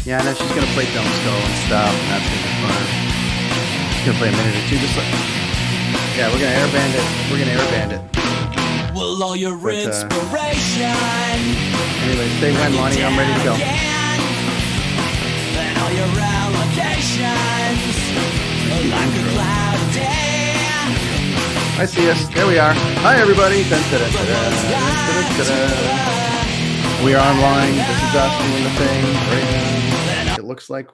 Yeah, I know she's gonna play Dumb Skull and stuff, and that's gonna be fun. She's gonna play a minute or two, just like yeah, we're gonna airband it. We're gonna airband it. Well, all your inspiration. Anyway, stay when, Lonnie. I'm ready to go. And all your allegations, like a cloud of day. I see us. There we are. Hi, everybody. Dun, dun, dun, dun, dun, dun, dun. We are online. This is us doing the thing right now. It looks like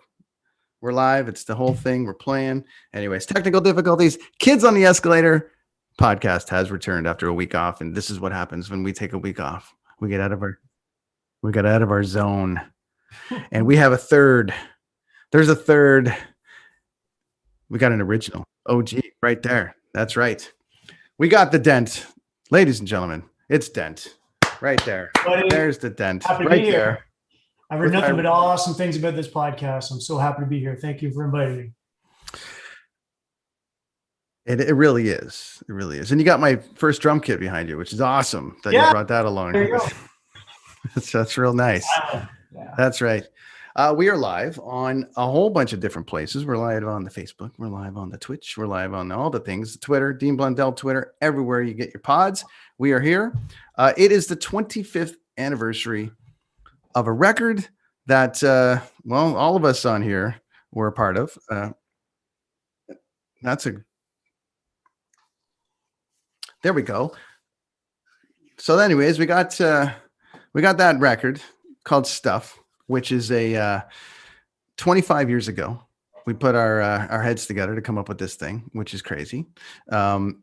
we're live. It's the whole thing. We're playing. Anyways, technical difficulties. Kids on the Escalator podcast has returned after a week off, and this is what happens when we take a week off. We get out of our zone, and we have a third. There's a third. We got an original OG right there. That's right. We got the Dent, ladies and gentlemen. It's Dent right there. Buddy, there's the Dent happy to right be here. there. I've heard nothing but awesome things about this podcast. I'm so happy to be here. Thank you for inviting me. It really is. It really is. And you got my first drum kit behind you, which is awesome that you brought that along. There you go. That's real nice. Yeah. That's right. We are live on a whole bunch of different places. We're live on the Facebook. We're live on the Twitch. We're live on all the things. Twitter, Dean Blundell Twitter, everywhere you get your pods. We are here. It is the 25th anniversary of a record that, all of us on here were a part of. There we go. So anyways, we got that record called Stuff, which is a 25 years ago. We put our heads together to come up with this thing, which is crazy. And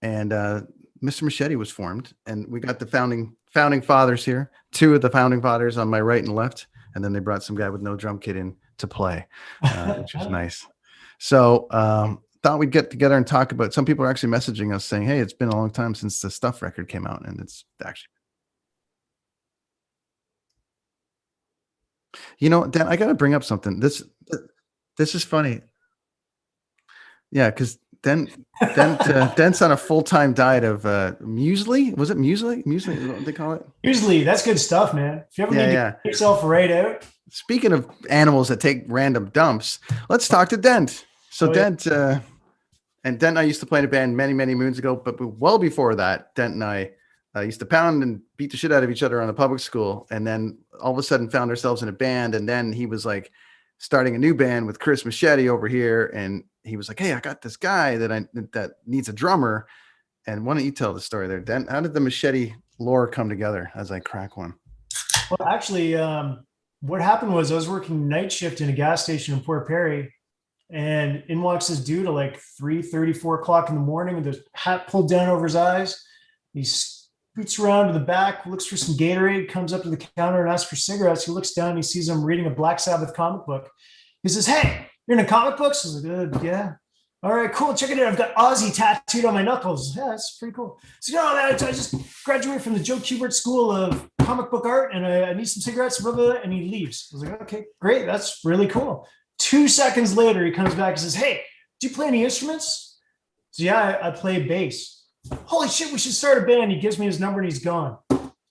Mr. Machete was formed, and we got the founding fathers here, two of the founding fathers on my right and left, and then they brought some guy with no drum kit in to play, which was nice. So thought we'd get together and talk about. Some people are actually messaging us saying, "Hey, it's been a long time since the Stuff record came out," and it's actually. You know, Dan, I got to bring up something. This is funny. Yeah, because Dent's on a full-time diet of muesli. Was it muesli? Muesli, what they call it? Muesli, that's good stuff, man. If you ever need to get yourself right out. Speaking of animals that take random dumps, let's talk to Dent. So Dent and I used to play in a band many, many moons ago, but well before that, Dent and I used to pound and beat the shit out of each other on the public school, and then all of a sudden found ourselves in a band. And then he was like starting a new band with Chris Machete over here, and he was like, "Hey, I got this guy that needs a drummer." And why don't you tell the story there, Dan? How did the Machete lore come together? As I crack one. Well, actually, what happened was I was working night shift in a gas station in Port Perry, and in walks this dude at like 3:30, 4 o'clock in the morning with his hat pulled down over his eyes. He scoots around to the back, looks for some Gatorade, comes up to the counter and asks for cigarettes. He looks down, he sees him reading a Black Sabbath comic book. He says, "Hey, you're into comic books?" I was like, "Yeah." "All right, cool. Check it out. I've got Ozzy tattooed on my knuckles." "Yeah, that's pretty cool." So, I just graduated from the Joe Kubert School of Comic Book Art, and I need some cigarettes, blah, blah, blah, and he leaves. I was like, "Okay, great. That's really cool." 2 seconds later, he comes back and says, "Hey, do you play any instruments?" So, "Yeah, I play bass." "Holy shit, we should start a band." He gives me his number and he's gone.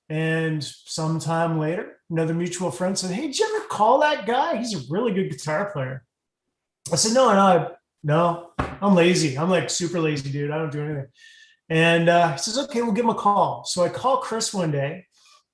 And sometime later, another mutual friend said, "Hey, did you ever call that guy? He's a really good guitar player." I said, No, I'm lazy. I'm like super lazy, dude. I don't do anything. And he says, "Okay, we'll give him a call." So I call Chris one day.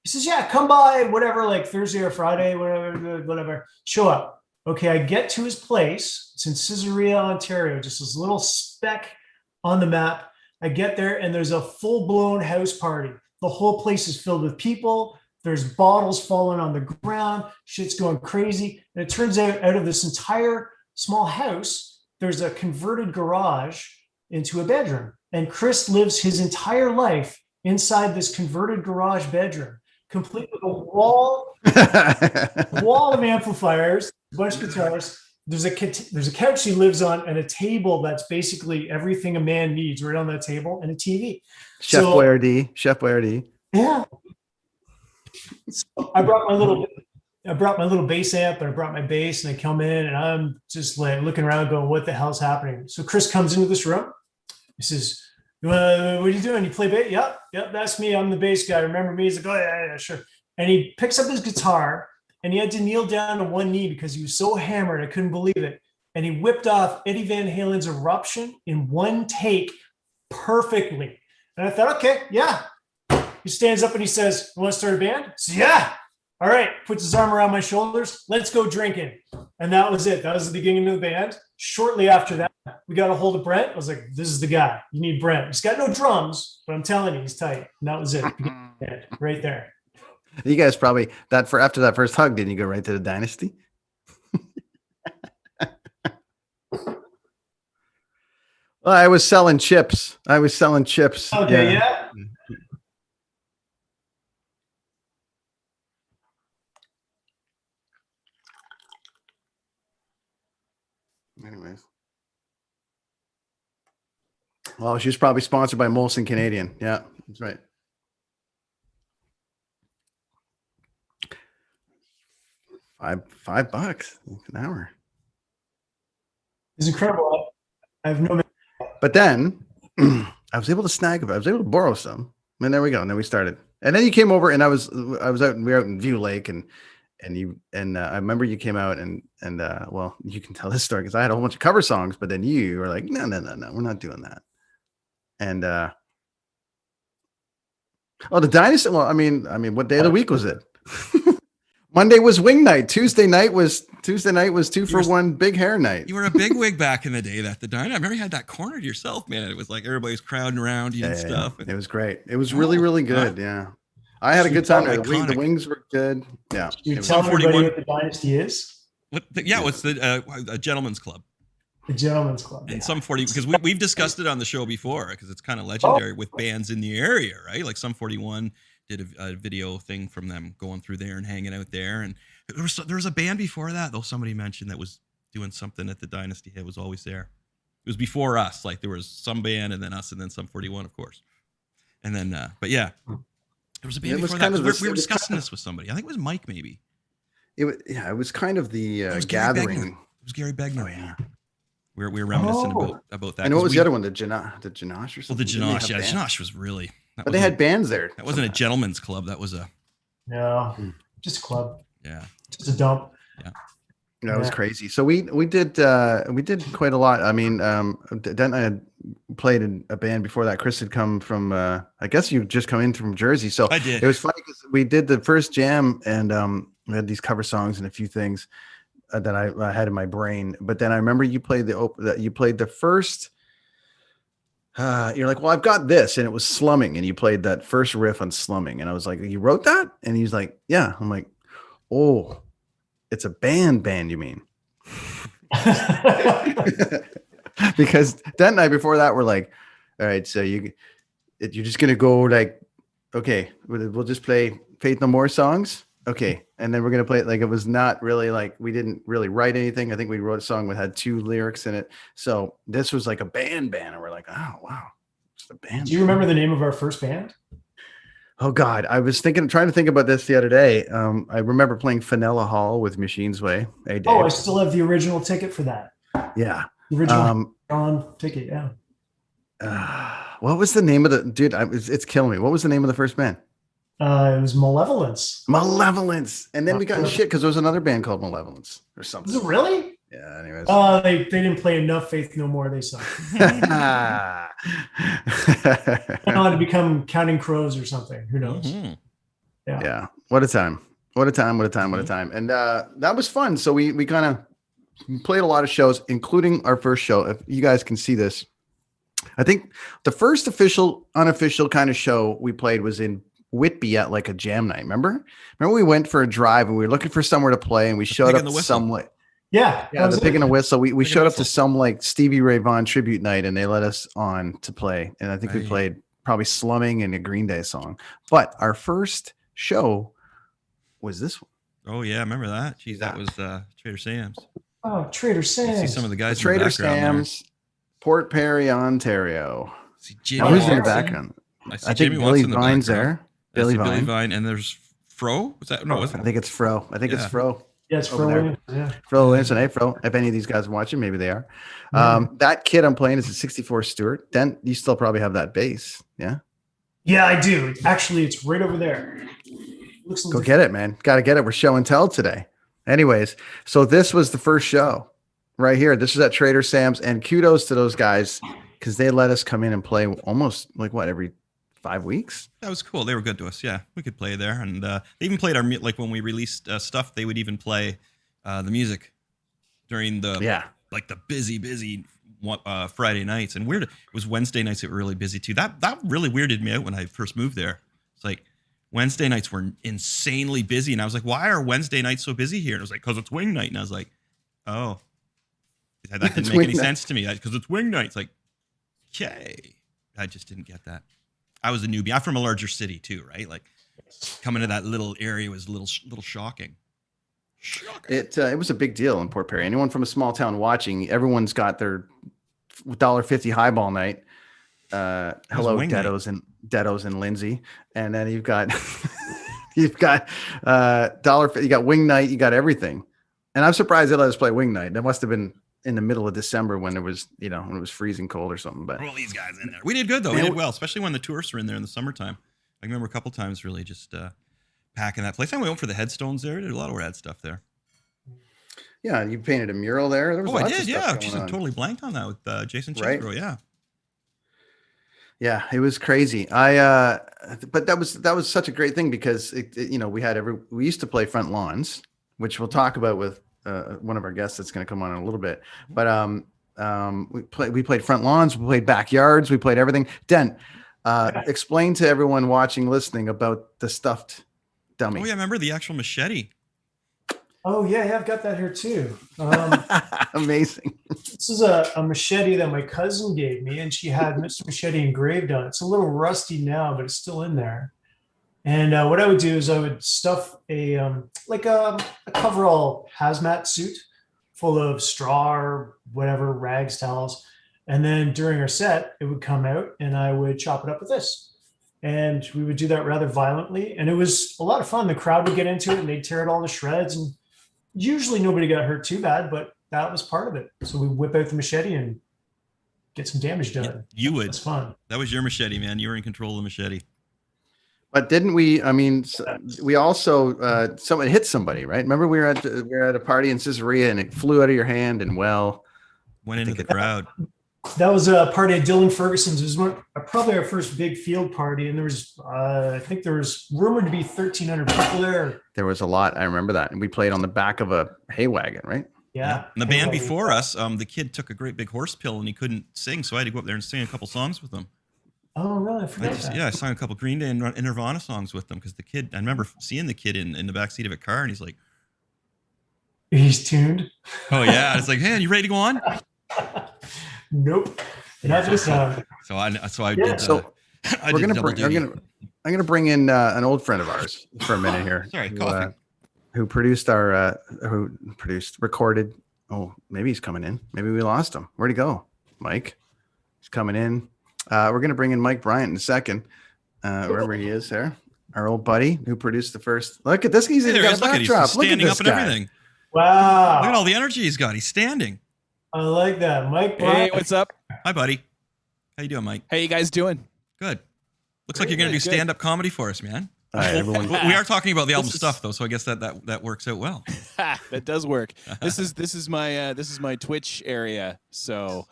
He says, "Yeah, come by, whatever, like Thursday or Friday, whatever. Show up." Okay, I get to his place. It's in Caesarea, Ontario, just this little speck on the map. I get there and there's a full-blown house party. The whole place is filled with people. There's bottles falling on the ground. Shit's going crazy. And it turns out of this entire small house, there's a converted garage into a bedroom. And Chris lives his entire life inside this converted garage bedroom, complete with a wall of amplifiers, a bunch of guitars. There's a couch he lives on and a table that's basically everything a man needs right on that table, and a TV. Chef Boyardee. Yeah. So I brought my little bass amp, and I brought my bass, and I come in and I'm just like looking around going, "What the hell's happening?" So Chris comes into this room. He says, "What are you doing? You play bass?" Yep, that's me. I'm the bass guy. Remember me? He's like, "Oh, yeah, sure." And he picks up his guitar and he had to kneel down to one knee because he was so hammered. I couldn't believe it. And he whipped off Eddie Van Halen's Eruption in one take perfectly. And I thought, okay, yeah. He stands up and he says, "You want to start a band?" So, yeah. All right. Puts his arm around my shoulders. Let's go drinking. And that was it. That was the beginning of the band. Shortly after that, we got a hold of Brent. I was like, this is the guy. You need Brent. He's got no drums, but I'm telling you, he's tight. And that was it. Right there. You guys probably after that first hug, didn't you go right to the Dynasty? Well, I was selling chips. Okay, yeah. Anyways. Well, she was probably sponsored by Molson Canadian. Yeah, that's right. $5 an hour. It's incredible. I have no. But then I was able to borrow some. And there we go. And then we started. And then you came over, and we were out in View Lake, and I remember you came out and well, you can tell this story because I had a whole bunch of cover songs, but then you were like, no, we're not doing that. And the Dynasty. Well, I mean, what day of the week was it? Monday was wing night. Tuesday night was 2-for-1 big hair night. You were a big wig back in the day. The Dynasty. I remember you had that corner to yourself, man. It was like everybody's crowding around you and stuff. It was great. It was really, really good. Yeah. I had a good time. The wings were good. Yeah. You tell everybody what the Dynasty is? What's the Gentleman's Club? The Gentleman's Club. And Sum 40, because we've discussed it on the show before, because it's kind of legendary with bands in the area, right? Like Sum 41 did a video thing from them going through there and hanging out there. And there was a band before that, though, somebody mentioned that was doing something at the Dynasty. It was always there. It was before us. Like there was some band and then us and then Sum 41, of course. And then, but yeah, there was a band before that. We were discussing this with somebody. I think it was Mike, maybe. It was kind of the gathering. It was Gary Begner. Oh, yeah. We were reminiscing about that. I know what was the other one, the Janosh or something. Well, the Janosh, yeah, Janosh was really. But they had bands there. That wasn't a gentleman's club. That was a. No, just a club. Yeah. Just a dump. Yeah. That was crazy. So we did quite a lot. I mean, then I had played in a band before that. Chris had come from, I guess you just come in from Jersey. So I did. It was funny because we did the first jam and we had these cover songs and a few things that I had in my brain. But then I remember you played the first. You're like, well, I've got this, and it was Slumming, and you played that first riff on Slumming, and I was like, you wrote that? And he's like, yeah. I'm like, oh, it's a band, you mean? Because that night before that, we're like, all right, so you're just gonna go like, okay, we'll just play Faith No More songs, okay, and then we're gonna play it like it was not really like we didn't really write anything. I think we wrote a song that had 2 lyrics in it, so this was like a band, and we're like, oh wow, it's a band. Do you remember the name of our first band? Oh God, I was trying to think about this the other day. I remember playing Fenella Hall with Machine's Way. Hey, Dave. Oh, I still have the original ticket for that. Yeah, the original ticket. Yeah. What was the name of the dude? It's killing me. What was the name of the first band? It was Malevolence. And then we got in shit because there was another band called Malevolence or something. Is it really? Yeah. Anyways. They didn't play enough Faith No More. They suck. I know how to become Counting Crows or something. Who knows? Mm-hmm. Yeah. What a time. And that was fun. So we kind of played a lot of shows, including our first show. If you guys can see this, I think the first unofficial kind of show we played was in Whitby at like a jam night. Remember we went for a drive and we were looking for somewhere to play and we showed up to some like the pig and a whistle. We showed up to some like Stevie Ray Vaughan tribute night and they let us on to play, and I think we played probably Slumming and a Green Day song. But our first show was this one. Oh yeah, I remember that. Geez, that was Trader Sam's. Oh, Trader Sam's. See some of the guys Trader Sam's, Port Perry, Ontario. See Jimmy. Who's in the background? I think Billy Vine's there. Billy Vine, and there's Fro. Was that no? I think it's Fro. It's Fro. Yeah, it's Fro. Yeah. Fro Williamson. Hey, Fro. If any of these guys are watching, maybe they are. That kid I'm playing is a 64 Stewart. Then you still probably have that bass. Yeah. Yeah, I do. Actually, it's right over there. Looks a Go little get it, man. Got to get it. We're show and tell today. Anyways, so this was the first show right here. This was at Trader Sam's, and kudos to those guys because they let us come in and play almost like what, every 5 weeks. That was cool. They were good to us. Yeah, we could play there, and they even played our like when we released stuff. They would even play the music during the like the busy Friday nights. And weird, it was Wednesday nights that were really busy too. That really weirded me out when I first moved there. It's like Wednesday nights were insanely busy, and I was like, "Why are Wednesday nights so busy here?" And it was like, "Cause it's wing night." And I was like, "Oh, that didn't make any sense to me." Because it's wing night. It's like, okay, I just didn't get that. I was a newbie. I'm from a larger city too, right? Like coming to that little area was a little shocking. It was a big deal in Port Perry. Anyone from a small town watching, everyone's got their $1.50 highball night. Hello, Dettos and Lindsay, and then you've got you got wing night. You got everything, and I'm surprised they let us play wing night. That must have been in the middle of December when it was when it was freezing cold or something. But all these guys in there, we did good though. We did well, especially when the tourists were in there in the summertime. I remember a couple times really just packing that place. And we went for the headstones there. Did a lot of rad stuff there. Yeah, you painted a mural there. There was I did. Yeah, I totally blanked on that with Jason Chesbro. Right? Yeah. Yeah, it was crazy. But that was such a great thing because we used to play front lawns, which we'll talk about with one of our guests that's going to come on in a little bit. But we played front lawns, we played backyards, we played everything. Den, explain to everyone watching, listening about the stuffed dummy. Oh yeah, remember the actual machete? Oh yeah, I've got that here too. Amazing. This is a machete that my cousin gave me, and she had Mr. Machete engraved on it. It's a little rusty now, but it's still in there. And what I would do is I would stuff a coverall hazmat suit full of straw or whatever, rags, towels. And then during our set, it would come out and I would chop it up with this. And we would do that rather violently. And it was a lot of fun. The crowd would get into it and they'd tear it all to shreds. And usually nobody got hurt too bad, but that was part of it. So we whip out the machete and get some damage done. Yeah, you would. It's fun. That was your machete, man. You were in control of the machete. But didn't we? I mean, we also someone hit somebody, right? Remember we were at a party in Caesarea and it flew out of your hand and went into the crowd. That was a party at Dylan Ferguson's. It was probably our first big field party, and there was I think there was rumored to be 1,300 people there. There was a lot. I remember that, and we played on the back of a hay wagon, right? Yeah. And the band before us, the kid took a great big horse pill and he couldn't sing, so I had to go up there and sing a couple songs with him. Oh, really? I forgot that. Yeah, I sang a couple Green Day and Nirvana songs with them because the kid. I remember seeing the kid in the backseat of a car, and he's like, "He's tuned." Oh yeah, it's like, "Hey, you ready to go on?" Nope. Not this time. I'm gonna bring in an old friend of ours for a minute here. Sorry, who recorded. Oh, maybe he's coming in. Maybe we lost him. Where'd he go? Mike. He's coming in. We're gonna bring in Mike Bryant in a second. Wherever he is there. Our old buddy who produced the first. Look at this. He's even got a backdrop. Look at this guy. Everything. Wow. Look at all the energy he's got. He's standing. I like that. Mike Bryant. Hey, what's up? Hi, buddy. How you doing, Mike? How you guys doing? Good. Looks like you're going to do stand-up comedy for us, man. All right, everyone. We are talking about the album stuff, though, so I guess that works out well. That does work. This is my Twitch area, so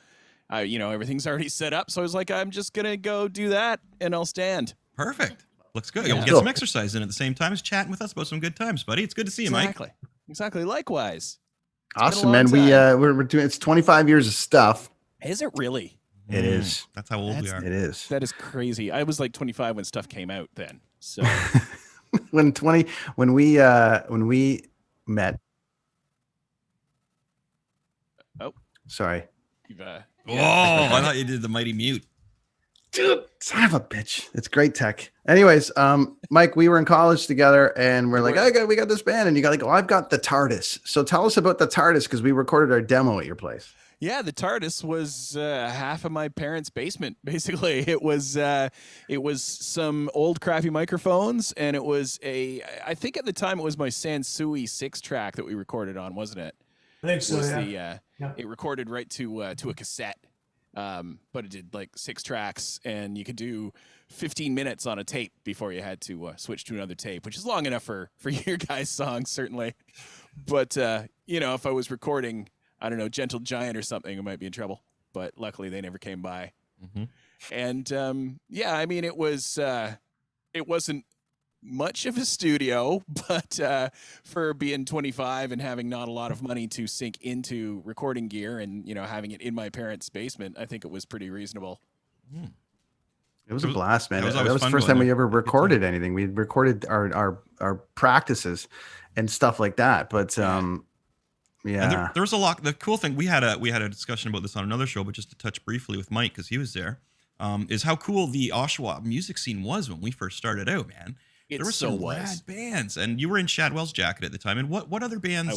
everything's already set up. So I was like, I'm just gonna go do that, and I'll stand. Perfect. Looks good. Yeah. We'll get some exercise in at the same time as chatting with us about some good times, buddy. It's good to see you, Mike. Exactly. Likewise. Awesome, man. We're doing. It's 25 years of stuff. Is it really? It is. That's how old we are. It is. That is crazy. I was like 25 when stuff came out then. So when we met. Oh, sorry. I thought you did the mighty mute. Dude, son of a bitch. It's great tech. Anyways, Mike, we were in college together and we're like, we got this band. And you got like, I've got the TARDIS. So tell us about the TARDIS because we recorded our demo at your place. Yeah, the TARDIS was half of my parents' basement. Basically, it was some old crappy microphones, and it was I think at the time it was my Sansui 6-track that we recorded on, wasn't it? I think so. It recorded right to a cassette. but it did like 6 tracks, and you could do 15 minutes on a tape before you had to switch to another tape, which is long enough for your guys' songs, certainly. But, if I was recording, I don't know, Gentle Giant or something, I might be in trouble. But luckily, they never came by. Mm-hmm. And, I mean, it wasn't much of a studio, but for being 25 and having not a lot of money to sink into recording gear and, having it in my parents' basement, I think it was pretty reasonable. Mm. It was a blast, man. That was That was the fun first going time we there. ever recorded anything. We recorded our practices and stuff like that. But And yeah, there was a lot. The cool thing, we had a discussion about this on another show, but just to touch briefly with Mike because he was there, is how cool the Oshawa music scene was when we first started out, man. There were some rad bands, and you were in Shadwell's Jacket at the time. And what other bands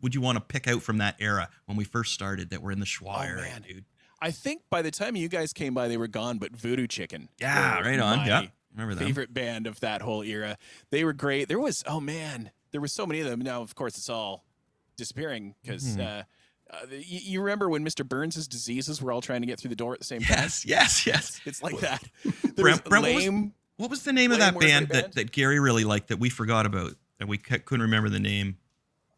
would you want to pick out from that era when we first started that were in the Schwa area, dude? I think by the time you guys came by, they were gone, but Voodoo Chicken. Yeah, right on. Yeah, remember them. Favorite band of that whole era. They were great. There was so many of them. Now, of course, it's all disappearing because you remember when Mr. Burns' diseases were all trying to get through the door at the same time? Yes. It's like that. Brent, what was the name of that band that Gary really liked that we forgot about and we couldn't remember the name?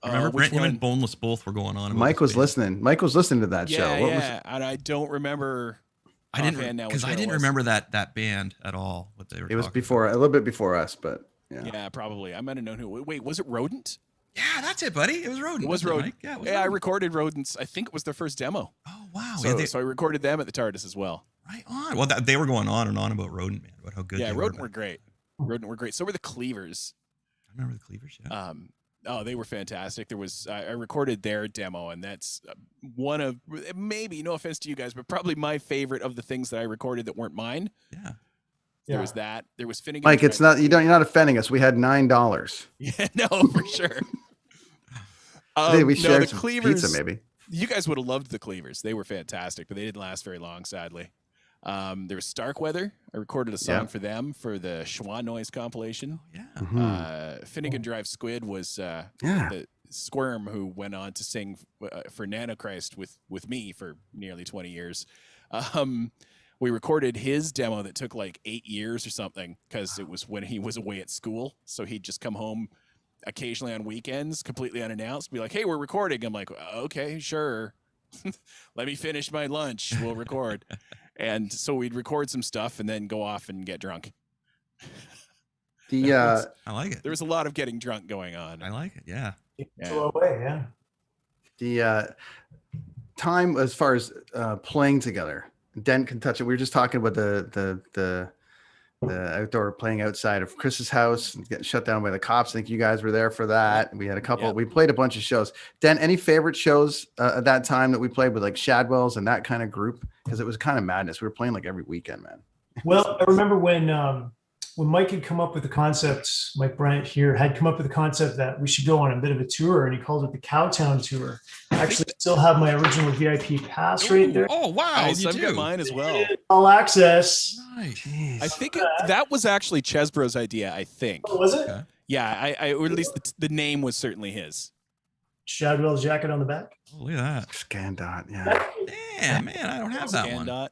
Remember Brent, him and Boneless both were going on about Mike was listening. Mike was listening to that show. And I don't remember. I didn't remember that band at all. What they were. It was before, a little bit before us, but yeah. Yeah, probably. I might have known who. Wait, was it Rodent? Yeah, that's it, buddy. It was Rodent. It was Rodent. Yeah, I recorded Rodents. I think it was their first demo. Oh wow! So I recorded them at the TARDIS as well. Right on. Well, they were going on and on about Rodent, man, about how good. Yeah, they Rodent were great. Rodent were great. So were the Cleavers. I remember the Cleavers. Yeah. Oh, they were fantastic. I recorded their demo, and that's one of maybe, no offense to you guys, but probably my favorite of the things that I recorded that weren't mine. Yeah. There was that. There was Finnegan. Mike, it's not you're not offending us. We had $9. Yeah, no, for sure. We shared some Cleavers, pizza, maybe. You guys would have loved the Cleavers. They were fantastic, but they didn't last very long, sadly. There was Starkweather. I recorded a song for them for the Schwa Noise compilation. Oh, yeah. Finnegan Drive Squid was the Squirm who went on to sing for Nanochrist with me for nearly 20 years. We recorded his demo that took like 8 years or something because it was when he was away at school. So he'd just come home occasionally on weekends, completely unannounced, be like, "Hey, we're recording." I'm like, "Okay, sure. Let me finish my lunch. We'll record." And so we'd record some stuff and then go off and get drunk. I like it. There was a lot of getting drunk going on. I like it. Yeah. The time as far as playing together, Dent can touch it. We were just talking about the outdoor playing outside of Chris's house and getting shut down by the cops. I think you guys were there for that. We had a couple. We played a bunch of shows. Dent, any favorite shows at that time that we played with like Shadwell's and that kind of group? Because it was kind of madness. We were playing like every weekend, man. Well, I remember when Mike had come up with the concept, Mike Bryant here had come up with the concept that we should go on a bit of a tour, and he called it the Cowtown Tour. I actually still have my original VIP pass right there. Oh, wow. Nice. I've got mine as well. All access. Nice. I think that was actually Chesbro's idea, I think. Oh, was it? Okay. Yeah, or at least the name was certainly his. Shadwell's Jacket on the back. Oh, look at that. Scandot, yeah. Damn, man, I don't have that one. I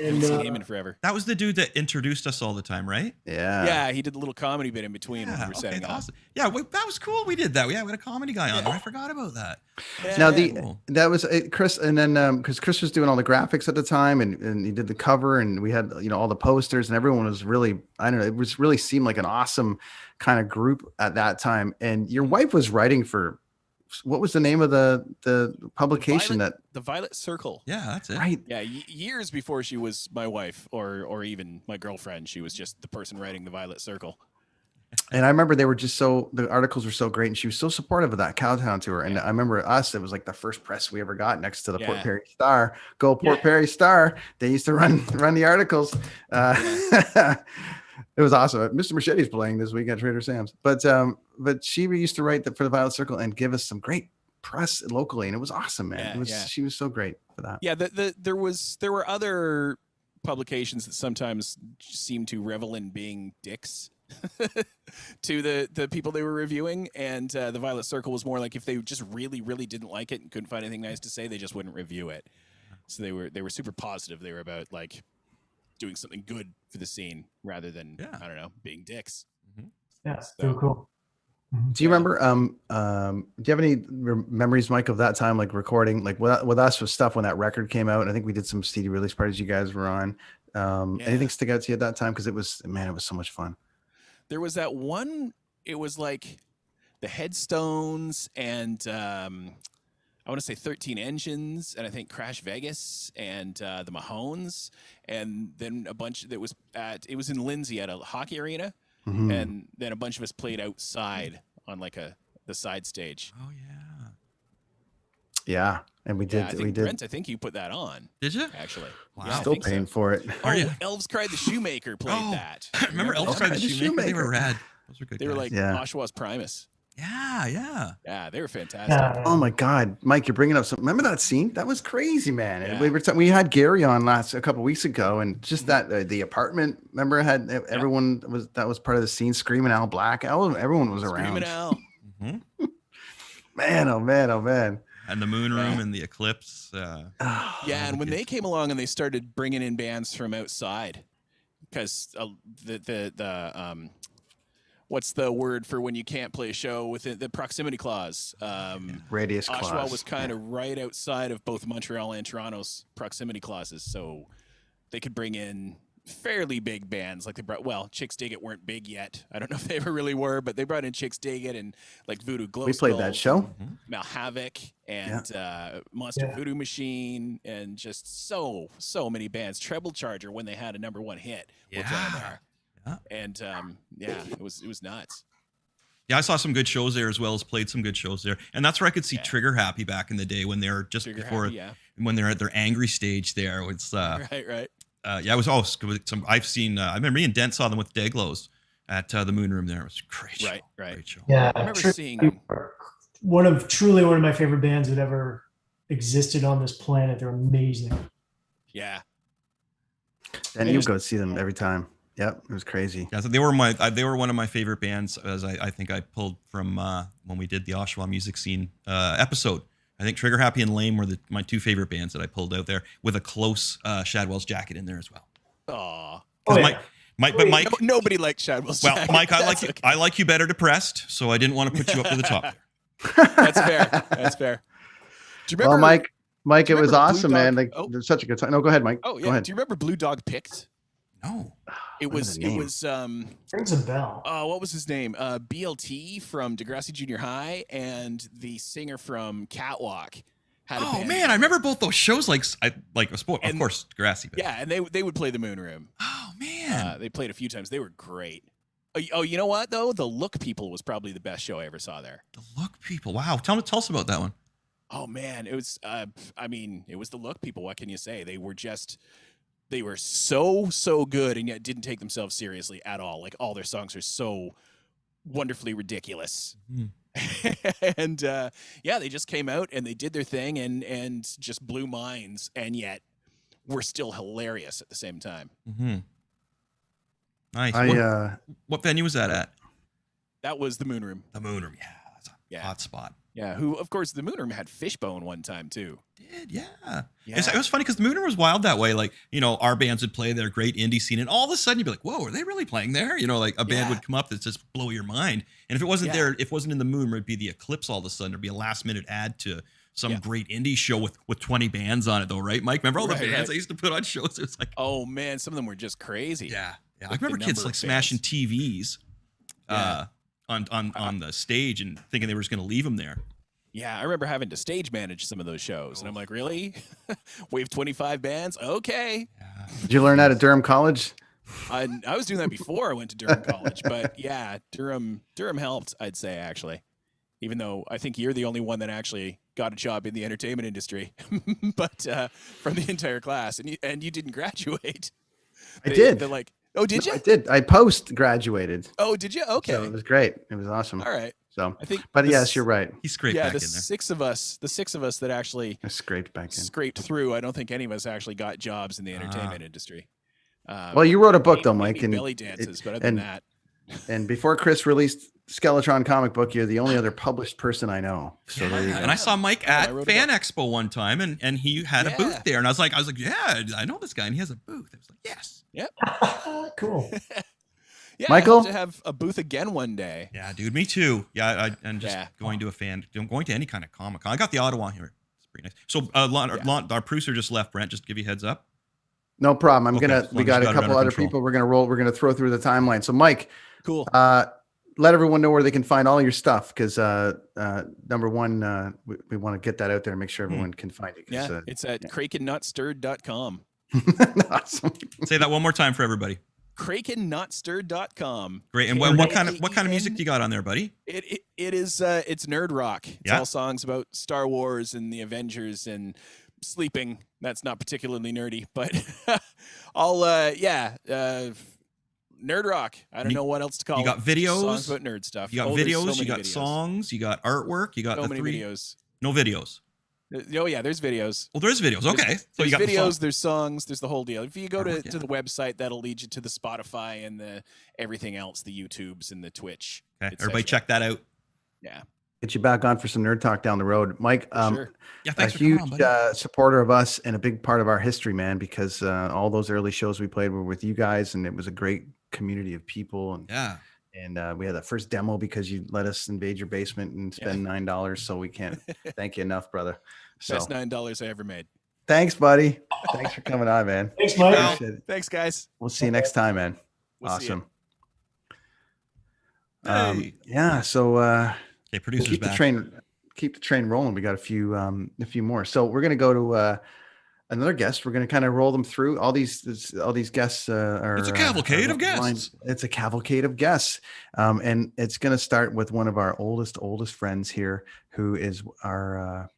haven't seen him in forever. That was the dude that introduced us all the time, right? Yeah. Yeah, he did the little comedy bit in between when we were setting up. Awesome. Yeah, that was cool. We did that. Yeah, we had a comedy guy on there. I forgot about that. Now Cool. that was Chris, and then because Chris was doing all the graphics at the time, and he did the cover, and we had all the posters, and everyone was really, I don't know, it was really seemed like an awesome kind of group at that time. And your wife was writing for, what was the name of the publication the Violet Circle? Yeah, that's it. Right. Yeah, years before she was my wife or even my girlfriend, she was just the person writing the Violet Circle. And I remember they were just the articles were so great, and she was so supportive of that Cowtown tour. And I remember it was like the first press we ever got next to the Port Perry Star. Go Port Perry Star. They used to run the articles. It was awesome. Mr. Machete's playing this week at Trader Sam's, but she used to write for the Violet Circle and give us some great press locally, and it was awesome, man. She was so great for that. Yeah, there were other publications that sometimes seemed to revel in being dicks to the people they were reviewing, and the Violet Circle was more like if they just really, really didn't like it and couldn't find anything nice to say, they just wouldn't review it. So they were super positive. They were about like doing something good for the scene rather than I don't know, being dicks. Yeah, So- so cool. Do you remember? Do you have any memories, Mike, of that time, like recording, like with us with stuff when that record came out? I think we did some CD release parties you guys were on. Anything stick out to you at that time? Because it was so much fun. There was that one. It was like the Headstones and I want to say 13 Engines, and I think Crash Vegas and the Mahones, and then a bunch that was it was in Lindsay at a hockey arena. Mhm. And then a bunch of us played outside on like the side stage. Oh yeah. Yeah, and we did. Yeah, I think we did. Brent, I think you put that on. Did you? Actually, Wow. Yeah, I Still think so. paying for it. Are you? Elves Cried the Shoemaker played Oh, that. Remember Elvis Cried the Shoemaker? They were rad. Those were good. They were guys. like Yeah. Oshawa's Primus. yeah. Yeah, they were fantastic. Yeah. Oh my God, Mike, you're bringing up some. Remember that scene? That was crazy, man. And Yeah. we had Gary on a couple weeks ago, and just that the apartment. Remember, had everyone was part of the scene. Screaming Al Black. Everyone was around. Screaming Al. Mhm. Man, oh man, oh man. And the Moon Room and the Eclipse. Yeah, and when they came along and they started bringing in bands from outside, because the what's the word for when you can't play a show within the proximity clause? Radius Oshawa clause. was kind of right outside of both Montreal and Toronto's proximity clauses, so they could bring in fairly big bands. Like they brought, Chicks Dig It weren't big yet. I don't know if they ever really were, but they brought in Chicks Dig It and like Voodoo Glow. We played that show. Mal Havoc and Monster Voodoo Machine and just so many bands. Treble Charger when they had a #1 hit. Were playing there. Yeah. And it was nuts. Yeah, I saw some good shows there as well as played some good shows there. And that's where I could see Trigger Happy back in the day when they were just Trigger before Happy, yeah. when they're at their angry stage there. It's Right. it was some I've seen I remember me and Dent saw them with Deglows at the Moon Room there. It was a great show. Right. Great show. Yeah, I remember seeing truly one of my favorite bands that ever existed on this planet. They're amazing. Yeah. And you go see them every time. Yep, it was crazy. Yeah, so they were one of my favorite bands, as I think I pulled from when we did the Oshawa music scene episode. I think Trigger Happy and Lame were my two favorite bands that I pulled out there, with a close Shadwell's Jacket in there as well. Aw. Mike, Nobody liked Shadwell's Jacket. Mike, I like you better depressed, so I didn't want to put you up to the top there. That's fair. Do you remember? Well, Mike, it remember was Blue awesome, man. Dog? Like, it was such a good time. No, go ahead, Mike. Oh yeah. Go ahead. Do you remember Blue Dog Picked? No. It What is was the name? Rings a bell. what was his name? BLT from Degrassi Junior High and the singer from Catwalk had a Oh band. man, I remember both those shows. Of And- course, Grassy. But Yeah, and they would play the Moon Room. Oh man. They played a few times. They were great. Oh, you know what though? The Look People was probably the best show I ever saw there. The Look People. Wow. Tell us about that one. Oh man, it was. It was the Look People. What can you say? They were so good, and yet didn't take themselves seriously at all. Like all their songs are so wonderfully ridiculous. Mhm. And they just came out and they did their thing and just blew minds, and yet were still hilarious at the same time. Mm-hmm. Nice. I What venue was that at? That was the Moon Room. The Moon Room. Yeah, that's a Yeah. hot spot. Yeah, who of course the Moon Room had Fishbone one time too. Did yeah. Yeah. It was funny because the Moon Room was wild that way. Like, our bands would play their great indie scene, and all of a sudden you'd be like, "Whoa, are they really playing there?" Like a band Yeah. would come up that just blow your mind. And if it wasn't Yeah. there, if it wasn't in the Moon Room, it'd be the Eclipse. All of a sudden, it'd be a last minute add to some Yeah. great indie show with 20 bands on it, though, right, Mike? Remember all the Right, bands right. I used to put on shows? It was like, Oh man, some of them were just crazy. yeah. I Like the remember kids number like of smashing bands. TVs Yeah. on the stage and thinking they were just going to leave them there. Yeah, I remember having to stage manage some of those shows, and I'm like, really? We have 25 bands? Okay. did you learn that at Durham College? I was doing that before I went to Durham College, but yeah, Durham helped, I'd say, actually. Even though I think you're the only one that actually got a job in the entertainment industry, but from the entire class, and you didn't graduate. I did. They're like, oh, did you? I did. I post graduated. Oh, did you? Okay. So it was great. It was awesome. All right. So, I think. but the yes, s- you're right. He scraped Yeah, back the in there. six of us that actually I scraped back in. scraped through. I don't think any of us actually got jobs in the entertainment industry. Well, you wrote a book though, Maybe Mike, and belly dances, but other than and- that, and before Chris released Skeletron comic book, you're the only other published person I know. So there you go. And I saw Mike I at wrote Fan about- Expo one time, and he had a Yeah. booth there, and I was like, yeah, I know this guy, and he has a booth. I was like, yes, Cool. Yeah, Michael? I hope to have a booth again one day. yeah, dude, me too. Yeah, and just Yeah. going to going to any kind of Comic Con. I got the Ottawa here. It's pretty nice. So, our producer just left. Brent, just to give you a heads up. No problem. Okay, as long We as got you a got it couple under other control. people. We're going to throw through the timeline. So Mike, Cool. let everyone know where they can find all your stuff. Cause, number one, we want to get that out there and make sure everyone can find it. 'Cause, Yeah, it's at krakennotStirred.com. awesome. Say that one more time for everybody. krakennotStirred.com. Great. And what kind of music do you got on there, buddy? It's nerd rock. It's Yeah. all songs about Star Wars and the Avengers and sleeping. That's not particularly nerdy, but nerd rock. I don't know what else to call it. You got videos, songs about nerd stuff. You got there's videos, so you many got videos. songs, you got artwork, you got So the many three. videos. No videos. Oh yeah, there's videos. Well, there's videos. Okay, so There's you got the videos, song. there's songs, there's the whole deal. If you go Artwork, to the website, that'll lead you to the Spotify and the everything else, the YouTubes and the Twitch. Okay, et everybody cetera. check that out. Yeah, Get you back on for some nerd talk down the road. Mike, sure. Yeah, a thanks for coming huge on, buddy. supporter of us and a big part of our history, man, because all those early shows we played were with you guys, and it was a great community of people. Yeah. And we had that first demo because you let us invade your basement and spend $9. So we can't thank you enough, brother. So Best $9 I ever made. thanks, buddy. Thanks for coming on, man. Thanks, Mike. Appreciate it. Thanks, guys. We'll see you next time, man. We'll see ya. Awesome. Hey. Yeah. So Okay, we'll producer's keep the back. train rolling. We got a few more. So we're gonna go to another guest. We're gonna kind of roll them through. All these guests are. It's a cavalcade of lined- guests. It's a cavalcade of guests, and it's gonna start with one of our oldest friends here, who is our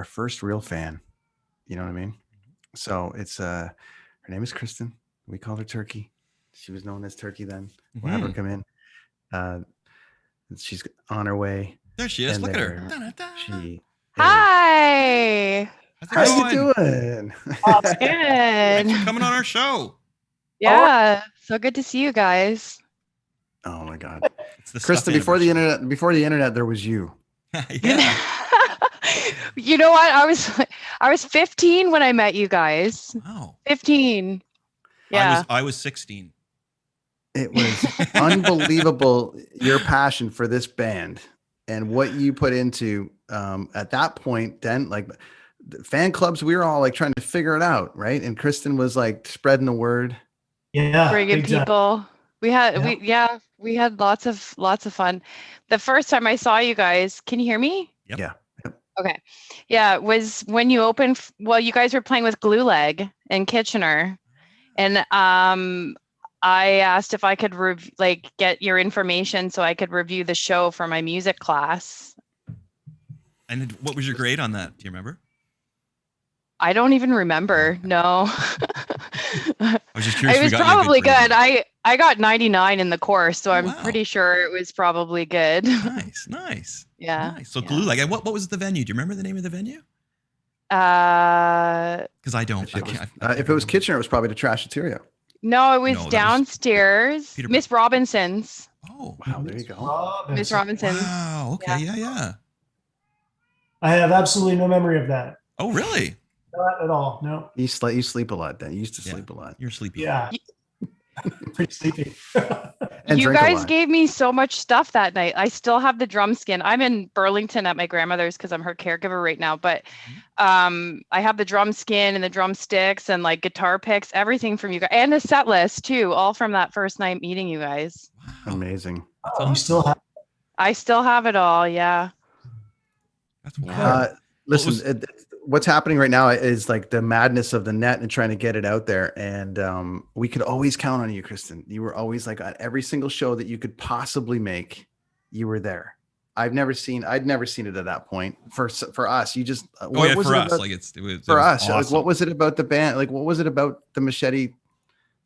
first real fan. You know what I mean? So it's her name is Kristen. We called her Turkey. She was known as Turkey then. We'll have her come in. She's on her way. There she is. And Look at her. there Da-da-da. She. Hi. How's it How going? you doing? That's Thanks good. for coming on our show. Yeah. So good to see you guys. Oh my God, It's the Kristen! stuff Before the internet, there was you. anniversary. Yeah. You know what? I was 15 when I met you guys. Wow. 15. Yeah. I was 16. It was unbelievable your passion for this band and what you put into at that point. Then, like the fan clubs, we were all like trying to figure it out, right? And Kristen was like spreading the word. Yeah. Bringing big time. people. We had we had lots of fun. The first time I saw you guys, can you hear me? Yep. Yeah. Okay. Yeah, it was when you opened. Well, you guys were playing with Glue Leg in Kitchener, and I asked if I could get your information so I could review the show for my music class. And what was your grade on that? Do you remember? I don't even remember. No. I was just curious. It if was we got you a probably grade. good. I got 99 in the course, so I'm Wow. pretty sure it was probably good. Nice. Yeah. Nice. So yeah. Glue Leg. And what was the venue? Do you remember the name of the venue? Because I don't. If it was Kitchener, it was probably the Trashateria. No, it was No, that was downstairs. Peterborough. Miss Robinson's. Oh. Wow, there you go. Miss Robinson. Robinson's. Wow. Okay. Yeah. I have absolutely no memory of that. Oh, really? Not at all. No. You sleep a lot then. You used to Yeah. sleep a lot. You're sleepy. Yeah. Pretty sleepy. And You drink a guys lot. gave me so much stuff that night. I still have the drum skin. I'm in Burlington at my grandmother's because I'm her caregiver right now. But I have the drum skin and the drumsticks and like guitar picks, everything from you guys, and the set list too, all from that first night meeting you guys. Wow. Amazing. Oh, you still have. I still have it all. Yeah. That's Yeah. incredible. Listen, was- what's happening right now is like the madness of the net and trying to get it out there. And we could always count on you, Kristen. You were always like on every single show that you could possibly make. You were there. I'd never seen it at that point. For us, you just Oh yeah, was for it us, about- like it was for us, like, awesome. what was it about the band? Like, what was it about the Machete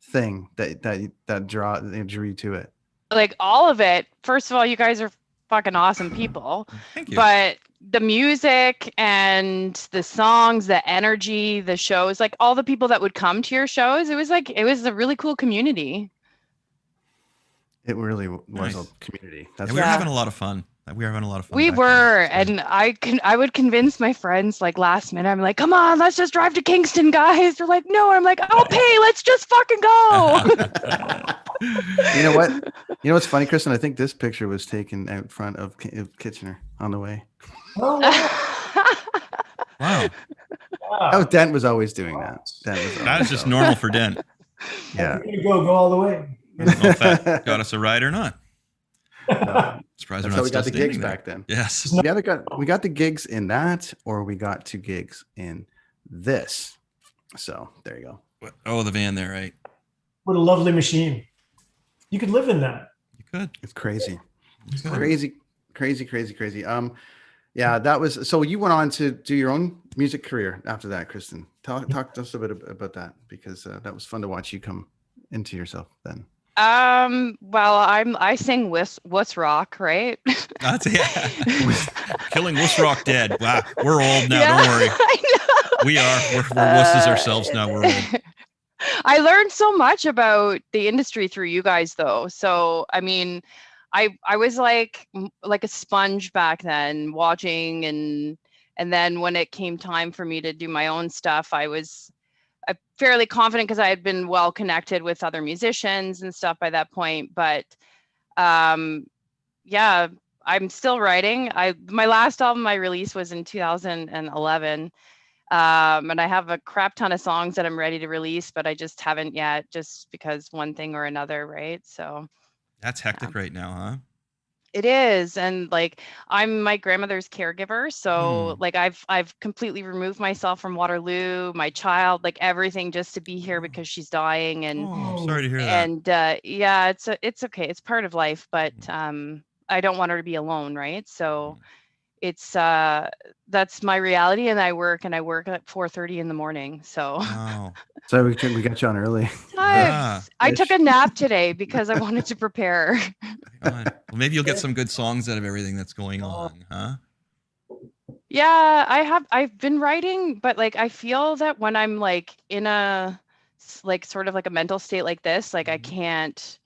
thing that drew you to it? Like all of it. First of all, you guys are fucking awesome people. Thank you. But the music and the songs, the energy, the shows, like all the people that would come to your shows, it was a really cool community. It really was Nice. a community. Yeah, That's we were Yeah. having a lot of fun. We were having a lot of fun. We back then. were, It was good. and I would convince my friends like last minute. I'm like, come on, let's just drive to Kingston, guys. They're like, no. I'm like, I'll pay. Let's just fucking go. You know what? You know what's funny, Kristen? I think this picture was taken out front of Kitchener on the way. Oh, Wow, wow. Oh, Dent was always doing that. Dent was that always is just always- normal for Dent. Yeah. We're gonna go all the way. I don't know if that got us a ride or not. No, Surprised that's we're how not we still got the gigs standing there. back then. Yes. We got the gigs in that, or we got 2 gigs in this. So there you go. Oh, the van there, right? What a lovely machine. You could live in that. You could. It's crazy. You could. Crazy. Yeah, that was so you went on to do your own music career after that, Kristen. Talk to us a bit about that, because that was fun to watch you come into yourself then. Well, I sing Wuss Rock, right? That's killing Wuss Rock dead. Wow, we're old now. Yeah, Don't worry. I know. We are. We're wusses ourselves now. We're old. I learned so much about the industry through you guys, though. So, I mean, I was like a sponge back then, watching, and then when it came time for me to do my own stuff, I was fairly confident because I had been well connected with other musicians and stuff by that point. But yeah, I'm still writing. My last album I released was in 2011. And I have a crap ton of songs that I'm ready to release, but I just haven't yet, just because one thing or another, right? So That's hectic right now, huh? it is. And like, I'm my grandmother's caregiver, so like I've completely removed myself from Waterloo, my child, like everything, just to be here because she's dying. And Oh, sorry to hear that. and yeah, it's okay, it's part of life, but I don't want her to be alone, right? So it's that's my reality, and I work at 4:30 in the morning. So Wow. So we got you on early. Yeah. I took a nap today because I wanted to prepare. Well, maybe you'll get some good songs out of everything that's going on, huh? Yeah, I've been writing, but like I feel that when I'm like in a like sort of like a mental state like this, like I can't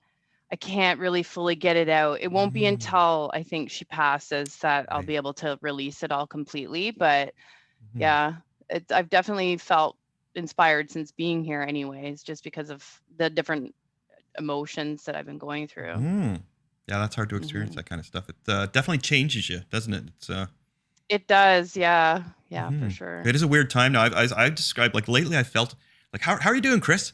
really fully get it out. It won't be until I think she passes that I'll Right. be able to release it all completely. But yeah, I've definitely felt inspired since being here anyways, just because of the different emotions that I've been going through. Yeah, that's hard to experience, that kind of stuff. It definitely changes you, doesn't it? It's It does, yeah, for sure. It is a weird time now. I've described, like, lately I felt like, how are you doing, Chris?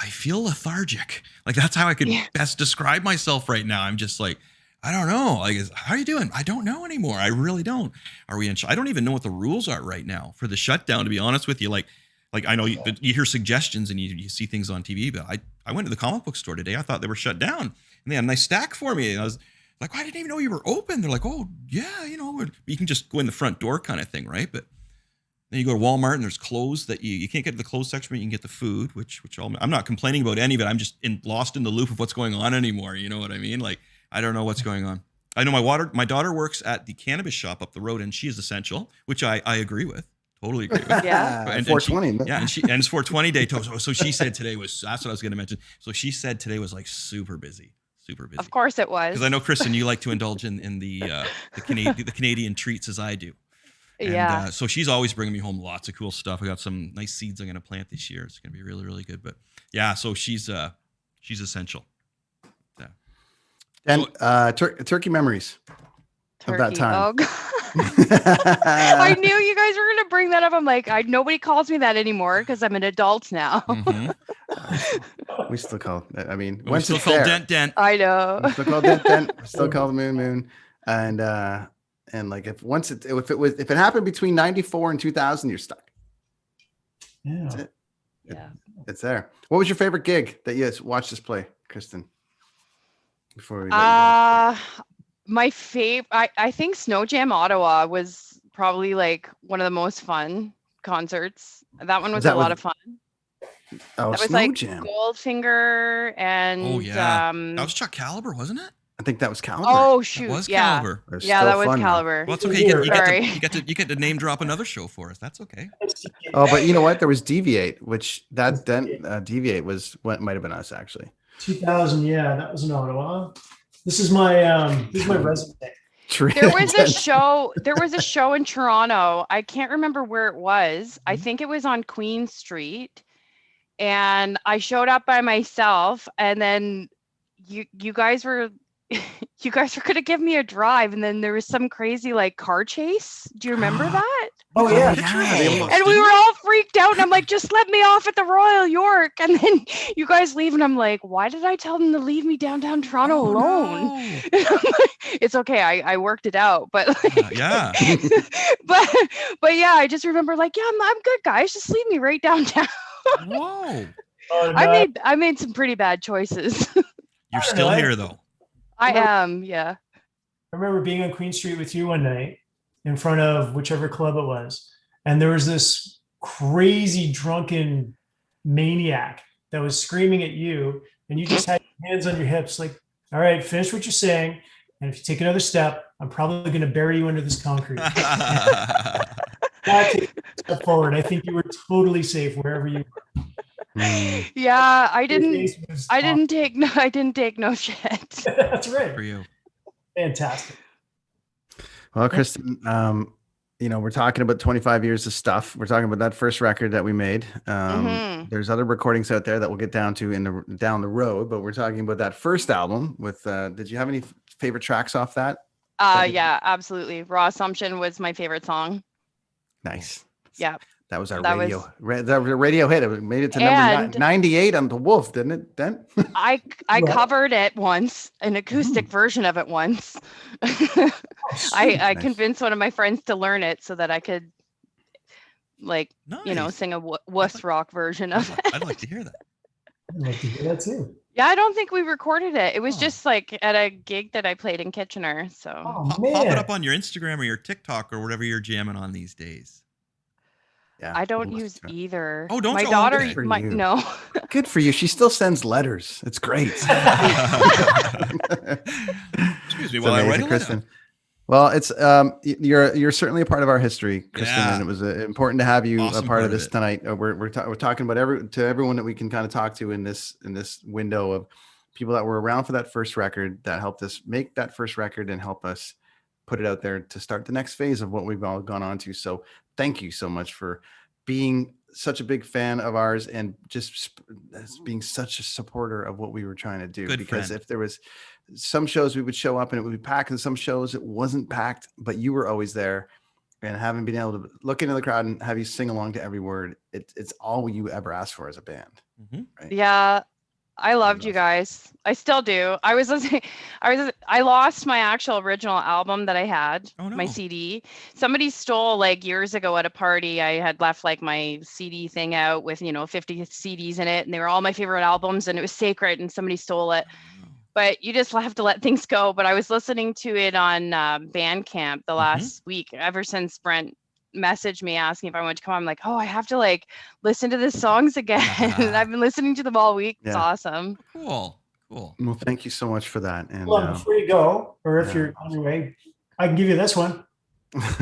I feel lethargic. Like, that's how I could best describe myself right now. I'm just like, I don't know. Like, how are you doing? I don't know anymore. I really don't. Are we in? I don't even know what the rules are right now for the shutdown, to be honest with you. Like I know you hear suggestions and you see things on TV, but I went to the comic book store today. I thought they were shut down, and they had a nice stack for me. And I was like, I didn't even know you were open. They're like, oh yeah, you can just go in the front door kind of thing, right? But then you go to Walmart and there's clothes that you can't get to the clothes section, but you can get the food, which I'm not complaining about any of it. I'm just lost in the loop of what's going on anymore. You know what I mean? Like, I don't know what's going on. I know my daughter works at the cannabis shop up the road, and she is essential, which I agree with. Totally agree with. Yeah. And 420. And it's 420 day. So she said today that's what I was going to mention. So she said today was like super busy. Of course it was. Because I know, Kristen, you like to indulge in the Canadian treats as I do. And, yeah. so she's always bringing me home lots of cool stuff. I got some nice seeds I'm going to plant this year. It's going to be really, really good. But yeah, so she's essential. Yeah. And turkey memories of that time. Oh, God. I knew you guys were going to bring that up. I'm like, nobody calls me that anymore because I'm an adult now. Mm-hmm. We still call it. I mean, We once still it's call there, Dent. I know. we still call it Dent. We still call the moon. And like if it happened between 94 and 2000, you're stuck. Yeah. That's it. Yeah. It's there. What was your favorite gig that you watched us play, Kristen? Before we let you go? My favorite, I think Snow Jam Ottawa was probably like one of the most fun concerts. That one was a lot of fun. Oh, That was Snow like Jam. Goldfinger and Oh yeah, that was Chuck Caliber, wasn't it? I think that was Caliber. oh That shoot, was yeah, Caliber. They're yeah, still that was fun, though. Caliber. Well, it's okay. You Sorry. get to name drop another show for us. That's okay. Oh, but you know what? There was Deviate, which Deviate was what might have been us actually. 2000. Yeah, that was in Ottawa. This is my resume. There was a show. There was a show in Toronto. I can't remember where it was. I think it was on Queen Street, and I showed up by myself. And then you guys were you guys were gonna give me a drive, and then there was some crazy like car chase. Do you remember that? Oh yeah. And we were all freaked out, and I'm like, just let me off at the Royal York. And then you guys leave, and I'm like, why did I tell them to leave me downtown Toronto alone? No. And I'm like, it's okay, I worked it out, but like, Yeah. but yeah, I just remember like, yeah, I'm good, guys, just leave me right downtown. Whoa. Oh, no. I made some pretty bad choices. You're still here though. I am, yeah. I remember being on Queen Street with you one night in front of whichever club it was. And there was this crazy drunken maniac that was screaming at you. And you just had your hands on your hips, like, all right, finish what you're saying. And if you take another step, I'm probably going to bury you under this concrete. Not take a step forward. I think you were totally safe wherever you were. Yeah, I Your didn't face was I didn't take no shit. That's right. For you. Fantastic. Well, Kristen, we're talking about 25 years of stuff. We're talking about that first record that we made. There's other recordings out there that we'll get down to down the road, but we're talking about that first album with, did you have any favorite tracks off that? Yeah, absolutely. Raw Assumption was my favorite song. Nice. Yeah. That was our That radio. was- That was a radio hit. It made it to number 98 on the Wolf, didn't it? Then I Right. covered it once, an acoustic version of it once. I Nice. convinced one of my friends to learn it so that I could, like, Nice. sing a wuss rock version of it. I'd like to hear that. I'd like to hear that too. Yeah, I don't think we recorded it. It was Oh. just like at a gig that I played in Kitchener. So Oh, Pop man. it up on your Instagram or your TikTok or whatever you're jamming on these days. yeah, I don't we'll use listen to it. either. Oh, don't my you? Oh, daughter? okay. For My you. no. Good for you. She still sends letters. It's great. Excuse me It's while I amazing, write a letter. Kristen. Well, it's you're certainly a part of our history, Kristen, Yeah. and it was important to have you Awesome a part part of of this it. tonight. We're talking about everyone that we can kind of talk to in this window of people that were around for that first record, that helped us make that first record and help us put it out there to start the next phase of what we've all gone on to. So thank you so much for being such a big fan of ours and just being such a supporter of what we were trying to do. Good because friend. if there was some shows we would show up and it would be packed, and some shows it wasn't packed, but you were always there, and having been able to look into the crowd and have you sing along to every word, it's all you ever asked for as a band. Mhm. Yeah, I loved you awesome. guys. I still do. I lost my actual original album that I had, Oh, my no. CD. Somebody stole like years ago at a party. I had left like my CD thing out with 50 CDs in it, and they were all my favorite albums, and it was sacred, and somebody stole it. But you just have to let things go. But I was listening to it on Bandcamp the last week. Ever since Brent messaged me asking if I wanted to come on, I'm like, oh, I have to like listen to the songs again. And I've been listening to them all week. It's Yeah. awesome. Cool. Well, thank you so much for that. And Hold on, before you go, or if yeah. you're on your way, I can give you this one.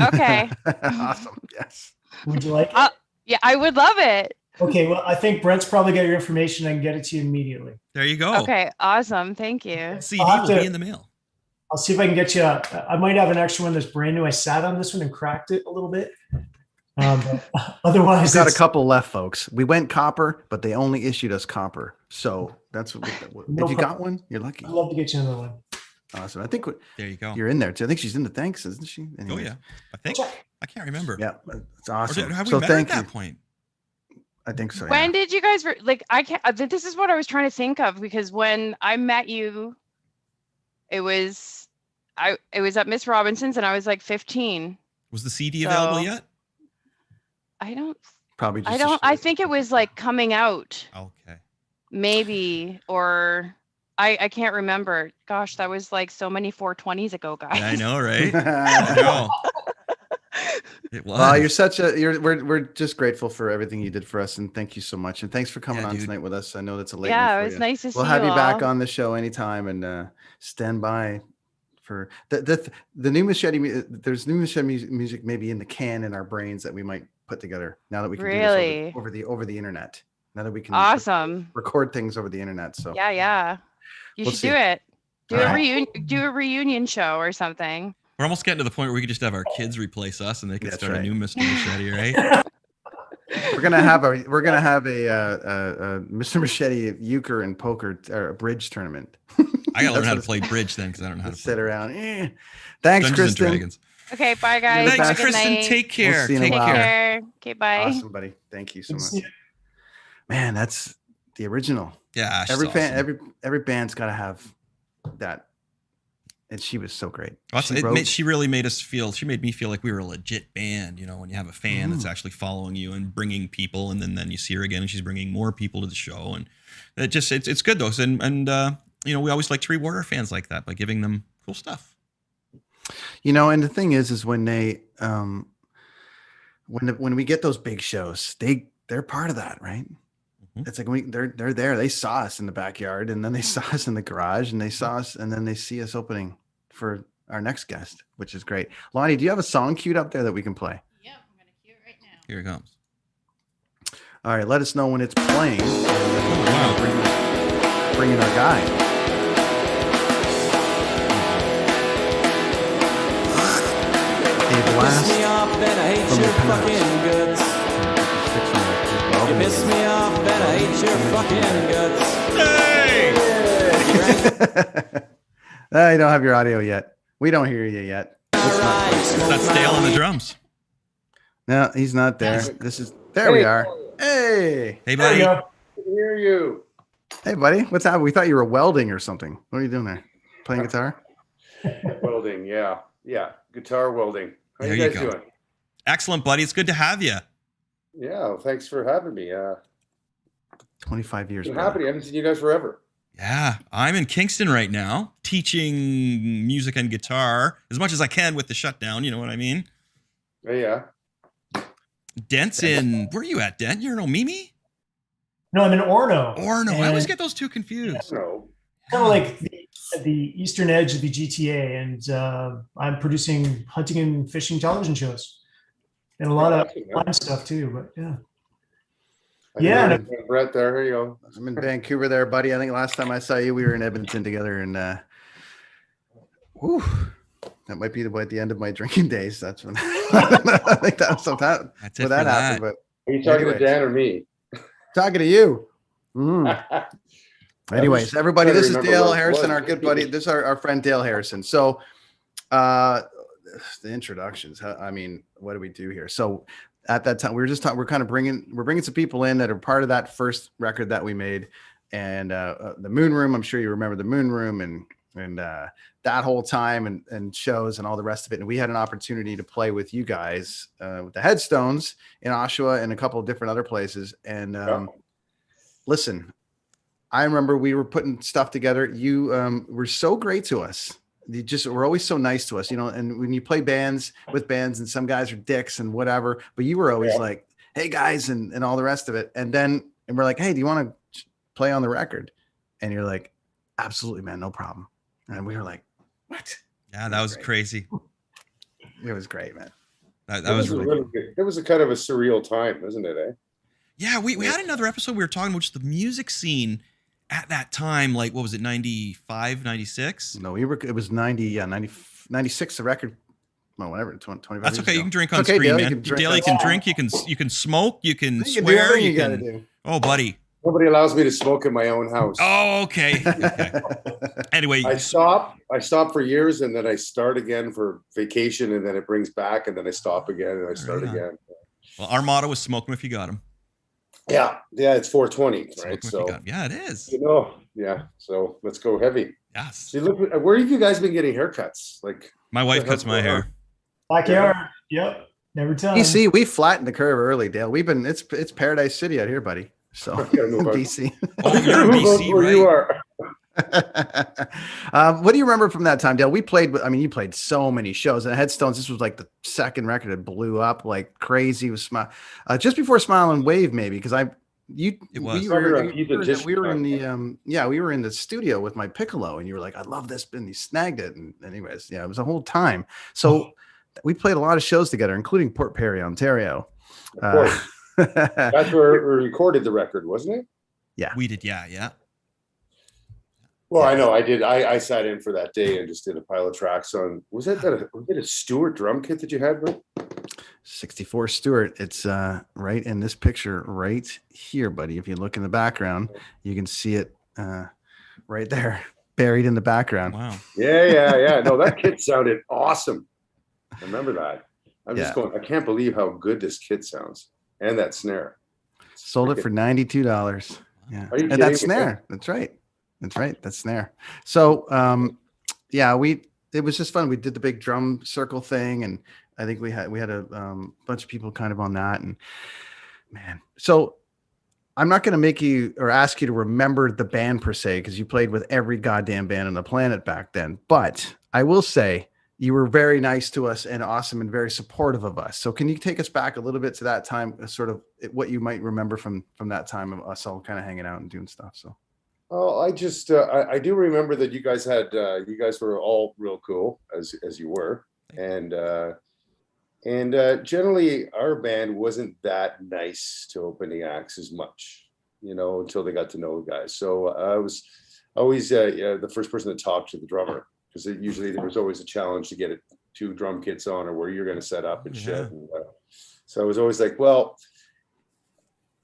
Okay. Awesome. Yes. Would you like it? Yeah, I would love it. Okay, well, I think Brent's probably got your information. I can get it to you immediately. There you go. Okay, awesome. Thank you. CD I'll have will to- be in the mail. I'll see if I can get you. I might have an extra one that's brand new. I sat on this one and cracked it a little bit. But otherwise, We've got a it's- couple left, folks. We went copper, but they only issued us copper. So that's what. No If you problem. got one, you're lucky. I'd love to get you another one. Awesome. I think There you go. you're in there too. I think she's in the thanks, isn't she? Oh Anyway. yeah. I think Check. I can't remember. Yeah, it's Or awesome. have we So met at thank you. that point? I think so. When Yeah. did you guys I can't this is what I was trying to think of, because when I met you, it was at Miss Robinson's and I was like 15. Was the CD available So- yet? Probably just. I think it was like coming out, Okay. maybe, or I can't remember. Gosh, that was like so many 420s ago, guys. Yeah, I know, right? I know. It was. Well, we're just grateful for everything you did for us, and thank you so much. And thanks for coming Yeah, on dude. tonight with us. I know that's a late Yeah, one it for was you. nice to see We'll have you back all. on the show anytime, and stand by for the new machete. There's new machete music maybe in the can in our brains that we might put together now that we can do Really? this over the internet. Now that we can Awesome. record things over the internet. So Yeah. You We'll should see. do it. Do All a right. reunion. Do a reunion show or something. We're almost getting to the point where we could just have our kids replace us, and they could That's start right. a new Mr. Machete, right? We're gonna have a Mr. Machete euchre and poker or bridge tournament. I gotta learn That's how what to play bridge then, because I don't know how to Sit play around. Thanks, Dungeons and Kristen. Dragons. Okay, bye guys. Thanks, Have a good Kristen. night. Take care. see you in a Take while. Take care. care. Okay, bye. Awesome, buddy. Thank you so Good to much. see you. Man, that's the original. Yeah, she's Every fan, awesome. every band's got to have that. And she was so great. Well, She wrote- she really made us feel. She made me feel like we were a legit band. You know, when you have a fan that's actually following you and bringing people, and then you see her again, and she's bringing more people to the show, and it's good though. And you know, we always like to reward our fans like that by giving them cool stuff. You know, and the thing is when they when we get those big shows, they're part of that, right? Mhm. It's like they're there. They saw us in the backyard, and then they saw us in the garage, and they saw us, and then they see us opening for our next guest, which is great. Lonnie, do you have a song queued up there that we can play? Yep, I'm gonna cue it right now. Here it comes. All right, let us know when it's playing. Wow. Bring in our guy. A blast me off and I hate from your the past. fucking guts. You piss me off and I hate your fucking guts. Hey, You don't have your audio yet. We don't hear you yet. it's that stale on the drums. No, he's not there. There we are. Hey, Hey, There buddy. we go. Hear you. hey, buddy. What's happening? We thought you were welding or something. What are you doing there? Playing guitar? Welding, yeah. Guitar welding. How There you you guys go. doing? Excellent, buddy. It's good to have you. Yeah, well, thanks for having me. 25 years. I'm brother. happy. I haven't seen you guys forever. Yeah, I'm in Kingston right now, teaching music and guitar as much as I can with the shutdown. You know what I mean? Oh, yeah. Dent's in. Where are you at, Dent? You're in Omimi? No, I'm in Orno. Or no? I always And get those two confused. No. kind of like the eastern edge of the GTA, and I'm producing hunting and fishing television shows, and a lot of fun stuff too. But yeah, Yeah. Brett, there. Here you go. I'm in Vancouver there, buddy. I think last time I saw you, we were in Edmonton together, and that might be the end of my drinking days. That's when I think that's that That's it when for that that. happened. But Are you talking Anyways. to Dan or me? talking to you. Anyways, everybody, trying to this is remember Dale what it Harrison, was. our good buddy. This is our friend Dale Harrison. So, the introductions. I mean, what do we do here? So, at that time, we were just talking. We're bringing some people in that are part of that first record that we made, and the Moon Room. I'm sure you remember the Moon Room and that whole time and shows and all the rest of it. And we had an opportunity to play with you guys with the Headstones in Oshawa and a couple of different other places. And listen, I remember we were putting stuff together. You were so great to us. You just were always so nice to us, you know. And when you play with bands, and some guys are dicks and whatever, but you were always like, "Hey guys," and all the rest of it. And we're like, "Hey, do you want to play on the record?" And you're like, "Absolutely, man, no problem." And we were like, "What?" Yeah, that was Great. crazy. It was great, man. That It was a really really good. It was a kind of a surreal time, isn't it? Eh? Yeah, we had another episode. We were talking about just the music scene at that time. Like, what was it, 95, 96? No, it was 90, yeah, 90, 96, the record. Well, whatever, 25 That's years okay. You ago. can drink on It's okay, screen, Dale, you man. can drink Dale, on you can screen. drink. You can smoke. You can You can do swear. everything You you gotta can. do. Oh, buddy. Nobody allows me to smoke in my own house. Oh, okay. Okay. Anyway, I stop for years, and then I start again for vacation, and then it brings back, and then I stop again, and I start Right on. again. well, our motto is smoke 'em if you got 'em. Yeah, it's 420, Smoke 'em right? if you So got 'em. Yeah, it is. yeah. So let's go heavy. Yes. See, look, where have you guys been getting haircuts? Like, My wife the cuts hell's my going hair. backyard. Yep, every time. You see, we flattened the curve early, Dale. It's Paradise City out here, buddy. So gotta move on. BC. Oh, you're in BC, where you right? are. What do you remember from that time, Dale? You played so many shows, and Headstones. This was like the second record that blew up like crazy. With Smile, just before Smile and Wave, maybe because It was. we You did just- were in the we were in the studio with my piccolo, and you were like, I love this, and you snagged it. And anyways, yeah, it was a whole time. So we played a lot of shows together, including Port Perry, Ontario. Of course. That's where we recorded the record, wasn't it? Yeah. We did, yeah. Well, I know I did. I sat in for that day and just did a pile of tracks on. Was it a Stewart drum kit that you had, bro? 64 Stewart. It's right in this picture right here, buddy. If you look in the background, you can see it right there, buried in the background. Wow. Yeah. No, that kit sounded awesome. I remember that. I'm just going, I can't believe how good this kit sounds. And that snare. Sold it for $92. Yeah. Are you And kidding that me? snare. That's right. That snare. So yeah, it was just fun. We did the big drum circle thing, and I think we had a bunch of people kind of on that. And man, so I'm not going to make you or ask you to remember the band per se, because you played with every goddamn band on the planet back then. But I will say you were very nice to us and awesome and very supportive of us. So can you take us back a little bit to that time, sort of what you might remember from that time of us all kind of hanging out and doing stuff? So. Oh, I just I do remember that you guys were all real cool as you were, and generally our band wasn't that nice to opening acts as much, until they got to know the guys. So I was always the first person to talk to the drummer, because usually there was always a challenge to get 2 drum kits on, or where you're going to set up and shit. And, so I was always like, well,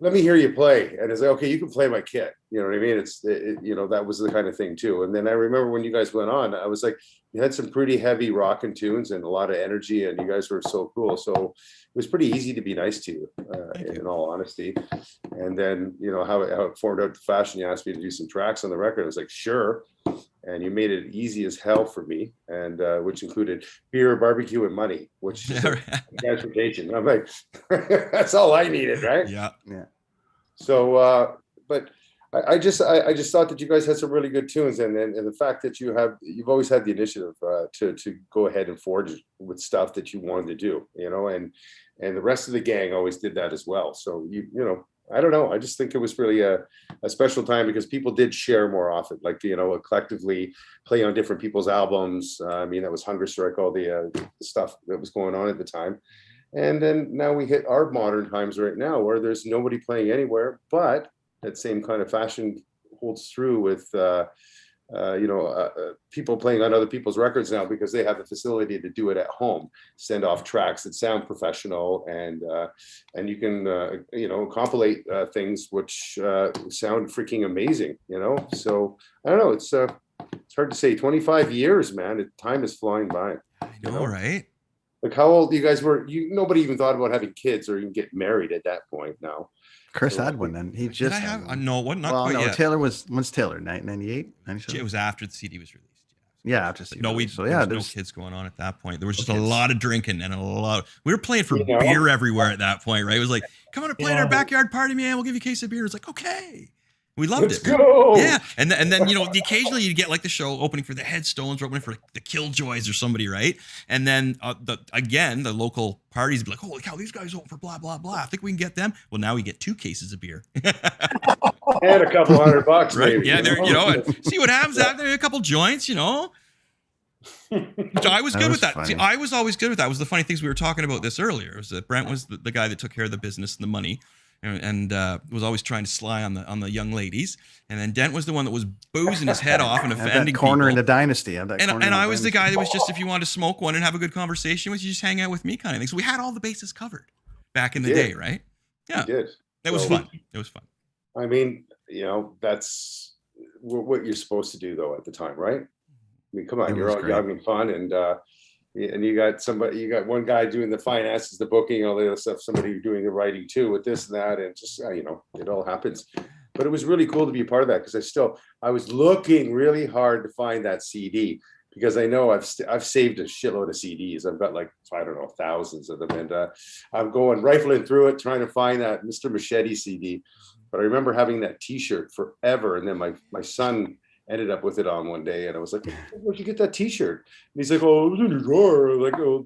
let me hear you play. And it's like, okay, you can play my kit. You know what I mean? That was the kind of thing too. And then I remember when you guys went on, I was like, you had some pretty heavy rockin' tunes and a lot of energy, and you guys were so cool. So it was pretty easy to be nice to you, in all honesty. And then, how it formed out to fashion, you asked me to do some tracks on the record. I was like, sure. And you made it easy as hell for me, and which included beer, barbecue, and money, which is transportation. I'm like, that's all I needed, right? Yeah. So, but I just thought that you guys had some really good tunes, and the fact that you've always had the initiative to go ahead and forge with stuff that you wanted to do, and the rest of the gang always did that as well. So I don't know. I just think it was really a special time, because people did share more often, like, collectively play on different people's albums. I mean, that was Hunger Strike, all the stuff that was going on at the time. And then now we hit our modern times right now, where there's nobody playing anywhere, but that same kind of fashion holds through with, people playing on other people's records now, because they have the facility to do it at home, send off tracks that sound professional, and you can compilate things which sound freaking amazing. So I don't know, it's hard to say. 25 years, man, time is flying by. I know, right? Like, how old you guys were? Nobody even thought about having kids or even get married at that point. Now Chris had one, then he just Did I have no one? Not well, quite no, yet. Taylor when's Taylor? 98, 97? It was after the CD was released. Yeah, after CD. No, So there yeah, was no there's kids going on at that point. There was just no a kids. lot of drinking and we were playing for beer everywhere at that point, right? It was like, come on and play at our backyard party, man. We'll give you a case of beer. It's like, okay. We loved Let's it. go. Yeah. And then occasionally you get like the show opening for the Headstones or opening for the Killjoys or somebody, right? And then the local parties be like, holy cow, these guys open for blah, blah, blah. I think we can get them. Well, now we get 2 cases of beer. And a couple $100, Right? maybe. Yeah, and see what happens after a couple joints, So I was good with that. funny. See, I was always good with that. It was the funny things we were talking about this earlier. It was that Brent was the guy that took care of the business and the money, and was always trying to sly on the young ladies. And then Dent was the one that was boozing his head off and I have offending that corner people. in the dynasty. And I was the guy that was just, if you wanted to smoke one and have a good conversation with you, just hang out with me kind of thing. So we had all the bases covered back in the day, right? Yeah. You did. It was fun. It was fun. I mean, that's what you're supposed to do, though, at the time, right? I mean, come on, It you're was all great. young and fun, and you got one guy doing the finances, the booking, all the other stuff, somebody doing the writing too, with this and that, and just it all happens. But it was really cool to be a part of that, because I was looking really hard to find that CD, because I know I've saved a shitload of CDs. I've got like, I don't know, thousands of them, and I'm going rifling through it trying to find that Mr. Machete CD. But I remember having that T-shirt forever, and then my son ended up with it on one day, and I was like, where'd you get that T-shirt? And he's like, oh, it was in your drawer. I'm like, oh,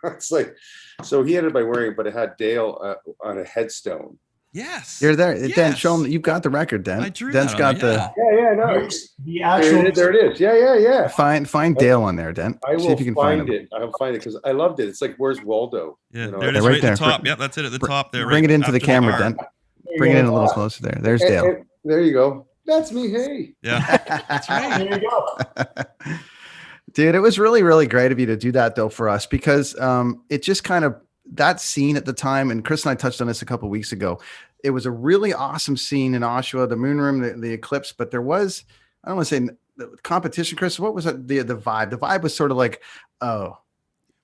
it's like, so he ended up by wearing it, but it had Dale on a headstone. Yes. You're there. Yes. Dent, show him. You've got the record, Dent. I drew Dent's that got on the. there, Yeah, no. Here's the actual. There it is. Yeah. Find Dale on there, Dent. I See will if you can find find him. it. I'll find it because I loved it. It's like, where's Waldo? Yeah, You know? there it Yeah, is, right right at there. the top. Yep, that's it at the top there. Bring right it into the after camera, R. Dent. Bring it in a little closer there. There's Dale. And there you go. That's me. Hey. Yeah, that's right. There you go. Dude, it was really, really great of you to do that though for us because it just kind of that scene at the time, and Chris and I touched on this a couple of weeks ago. It was a really awesome scene in Oshawa, the moon room, the eclipse, but there was, I don't want to say the competition, Chris. What was it? The vibe? The vibe was sort of like, oh.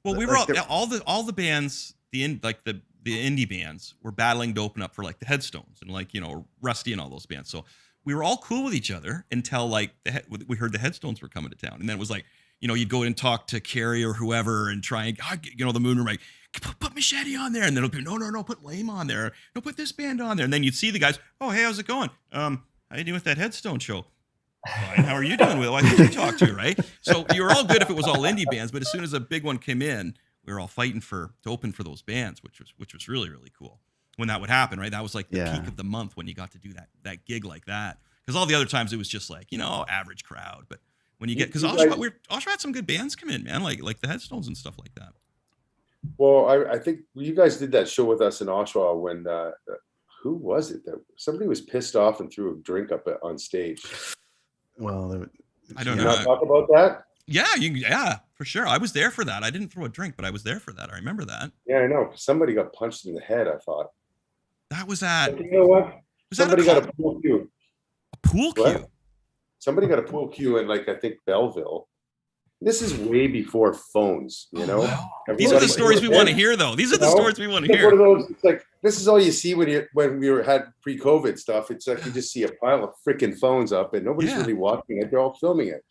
Well, we like were all the bands, the indie bands were battling to open up for like the Headstones and like, you know, Rusty and all those bands. So we were all cool with each other until like we heard the Headstones were coming to town. And then it was like, you know, you'd go and talk to Carrie or whoever and try and, you know, the moon room, like, put Machete on there. And then it'll be, no, put Lame on there. No, put this band on there. And then you'd see the guys, oh, hey, how's it going? How you doing with that Headstone show? Fine. How are you doing with it? Why did you talk to, right? So you were all good if it was all indie bands, but as soon as a big one came in, we were all fighting to open for those bands, which was really, really cool when that would happen, right? That was like the peak of the month when you got to do that gig like that. Because all the other times it was just like, you know, average crowd. But when you get, because Oshawa had some good bands come in, man, like the Headstones and stuff like that. Well, I think you guys did that show with us in Oshawa when who was it that somebody was pissed off and threw a drink up on stage. Well, I don't You know. want to talk about that? Yeah, for sure. I was there for that. I didn't throw a drink, but I was there for that. I remember that. Yeah, I know. Somebody got punched in the head, I thought. That was at. But you know what? Was Somebody that got a pool cue. a pool cue? What? Somebody got a pool cue in, like, I think Belleville. This is way before phones, you know? Wow. These are the stories we want to hear, though. These are the stories we want to It's one of hear. those. It's like this is all you see when we had pre-COVID stuff. It's like you just see a pile of freaking phones up, and nobody's really watching it. They're all filming it.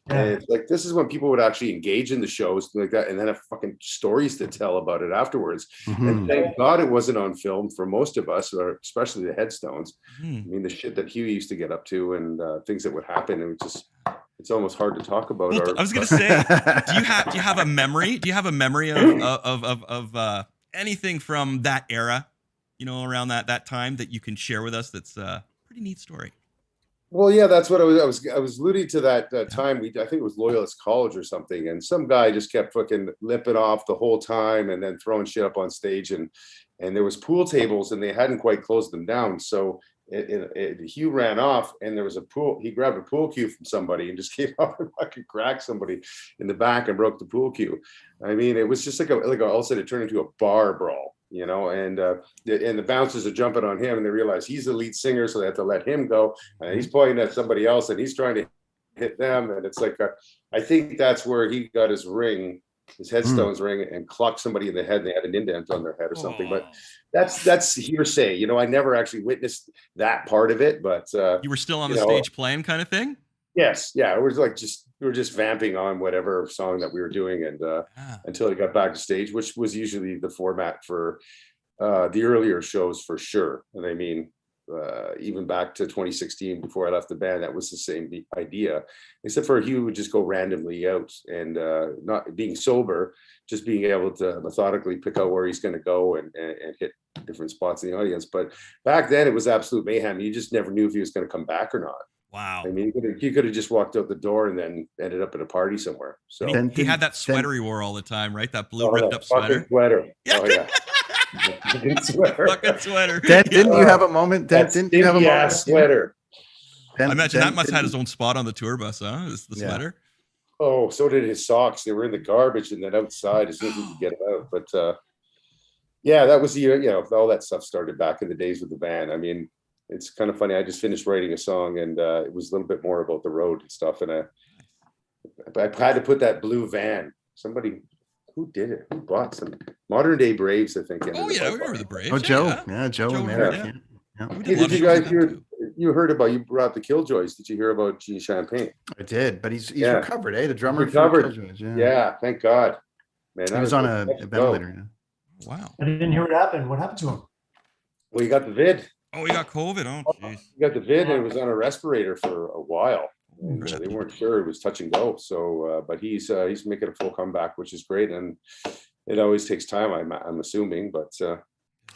And it's like this is when people would actually engage in the shows like that, and then have fucking stories to tell about it afterwards. And thank God it wasn't on film for most of us, or especially the Headstones. I mean, the shit that Hugh used to get up to, and things that would happen, and it's almost hard to talk about. Well, I was gonna say, do you have a memory? Do you have a memory of anything from that era? You know, around that time that you can share with us. That's a pretty neat story. Well, yeah, that's what I was alluding to that time. I think it was Loyalist College or something, and some guy just kept fucking lipping off the whole time, and then throwing shit up on stage, and there was pool tables, and they hadn't quite closed them down, so Hugh ran off, and there was a pool. He grabbed a pool cue from somebody and just came up and fucking cracked somebody in the back and broke the pool cue. I mean, it was just like all of a sudden it turned into a bar brawl, you know, and the bouncers are jumping on him, and they realize he's the lead singer, so they have to let him go. And he's pointing at somebody else, and he's trying to hit them, and it's like I think that's where he got his ring, his Headstones ring, and clocked somebody in the head. And they had an indent on their head or something, but that's hearsay. You know, I never actually witnessed that part of it, but you were still on the stage playing, kind of thing. Yes, yeah, it was like we were just vamping on whatever song that we were doing, and until it got back to stage, which was usually the format for the earlier shows for sure. And I mean, even back to 2016, before I left the band, that was the same idea, except for Hugh would just go randomly out, and not being sober, just being able to methodically pick out where he's going to go and hit different spots in the audience. But back then it was absolute mayhem. You just never knew if he was going to come back or not. Wow. I mean, he could have just walked out the door and then ended up at a party somewhere. So he had that sweater he wore all the time, right? That blue ripped up sweater. Yeah. Oh yeah. Fucking sweater. Didn't you have a moment? Didn't you have a moment? Sweater. I imagine that must have had his own spot on the tour bus, huh? Is the sweater? Oh, so did his socks. They were in the garbage and then outside as soon as we could get them out. But yeah, that was the year, you know, all that stuff started back in the days with the band. I mean, it's kind of funny. I just finished writing a song, and it was a little bit more about the road and stuff. And I had to put that blue van. Somebody, who did it? Who bought some Modern Day Braves? I think. Oh yeah, I remember the Braves. Oh, Joe. Yeah, Joe Joe and Merrick, Merrick. Yeah. Hey, did you guys hear? You heard about? You brought the Killjoys. Did you hear about Gene Champagne? I did, but he's recovered. The drummer recovered. For the Killjoys, Yeah, thank God. Man, he was on a ventilator. Wow. I didn't hear what happened. What happened to him? Well, he got the vid. Oh, he got COVID. Oh, jeez. He got the vid, and it was on a respirator for a while. And, they weren't sure. It was touch and go. So, but he's making a full comeback, which is great. And it always takes time. I'm assuming, but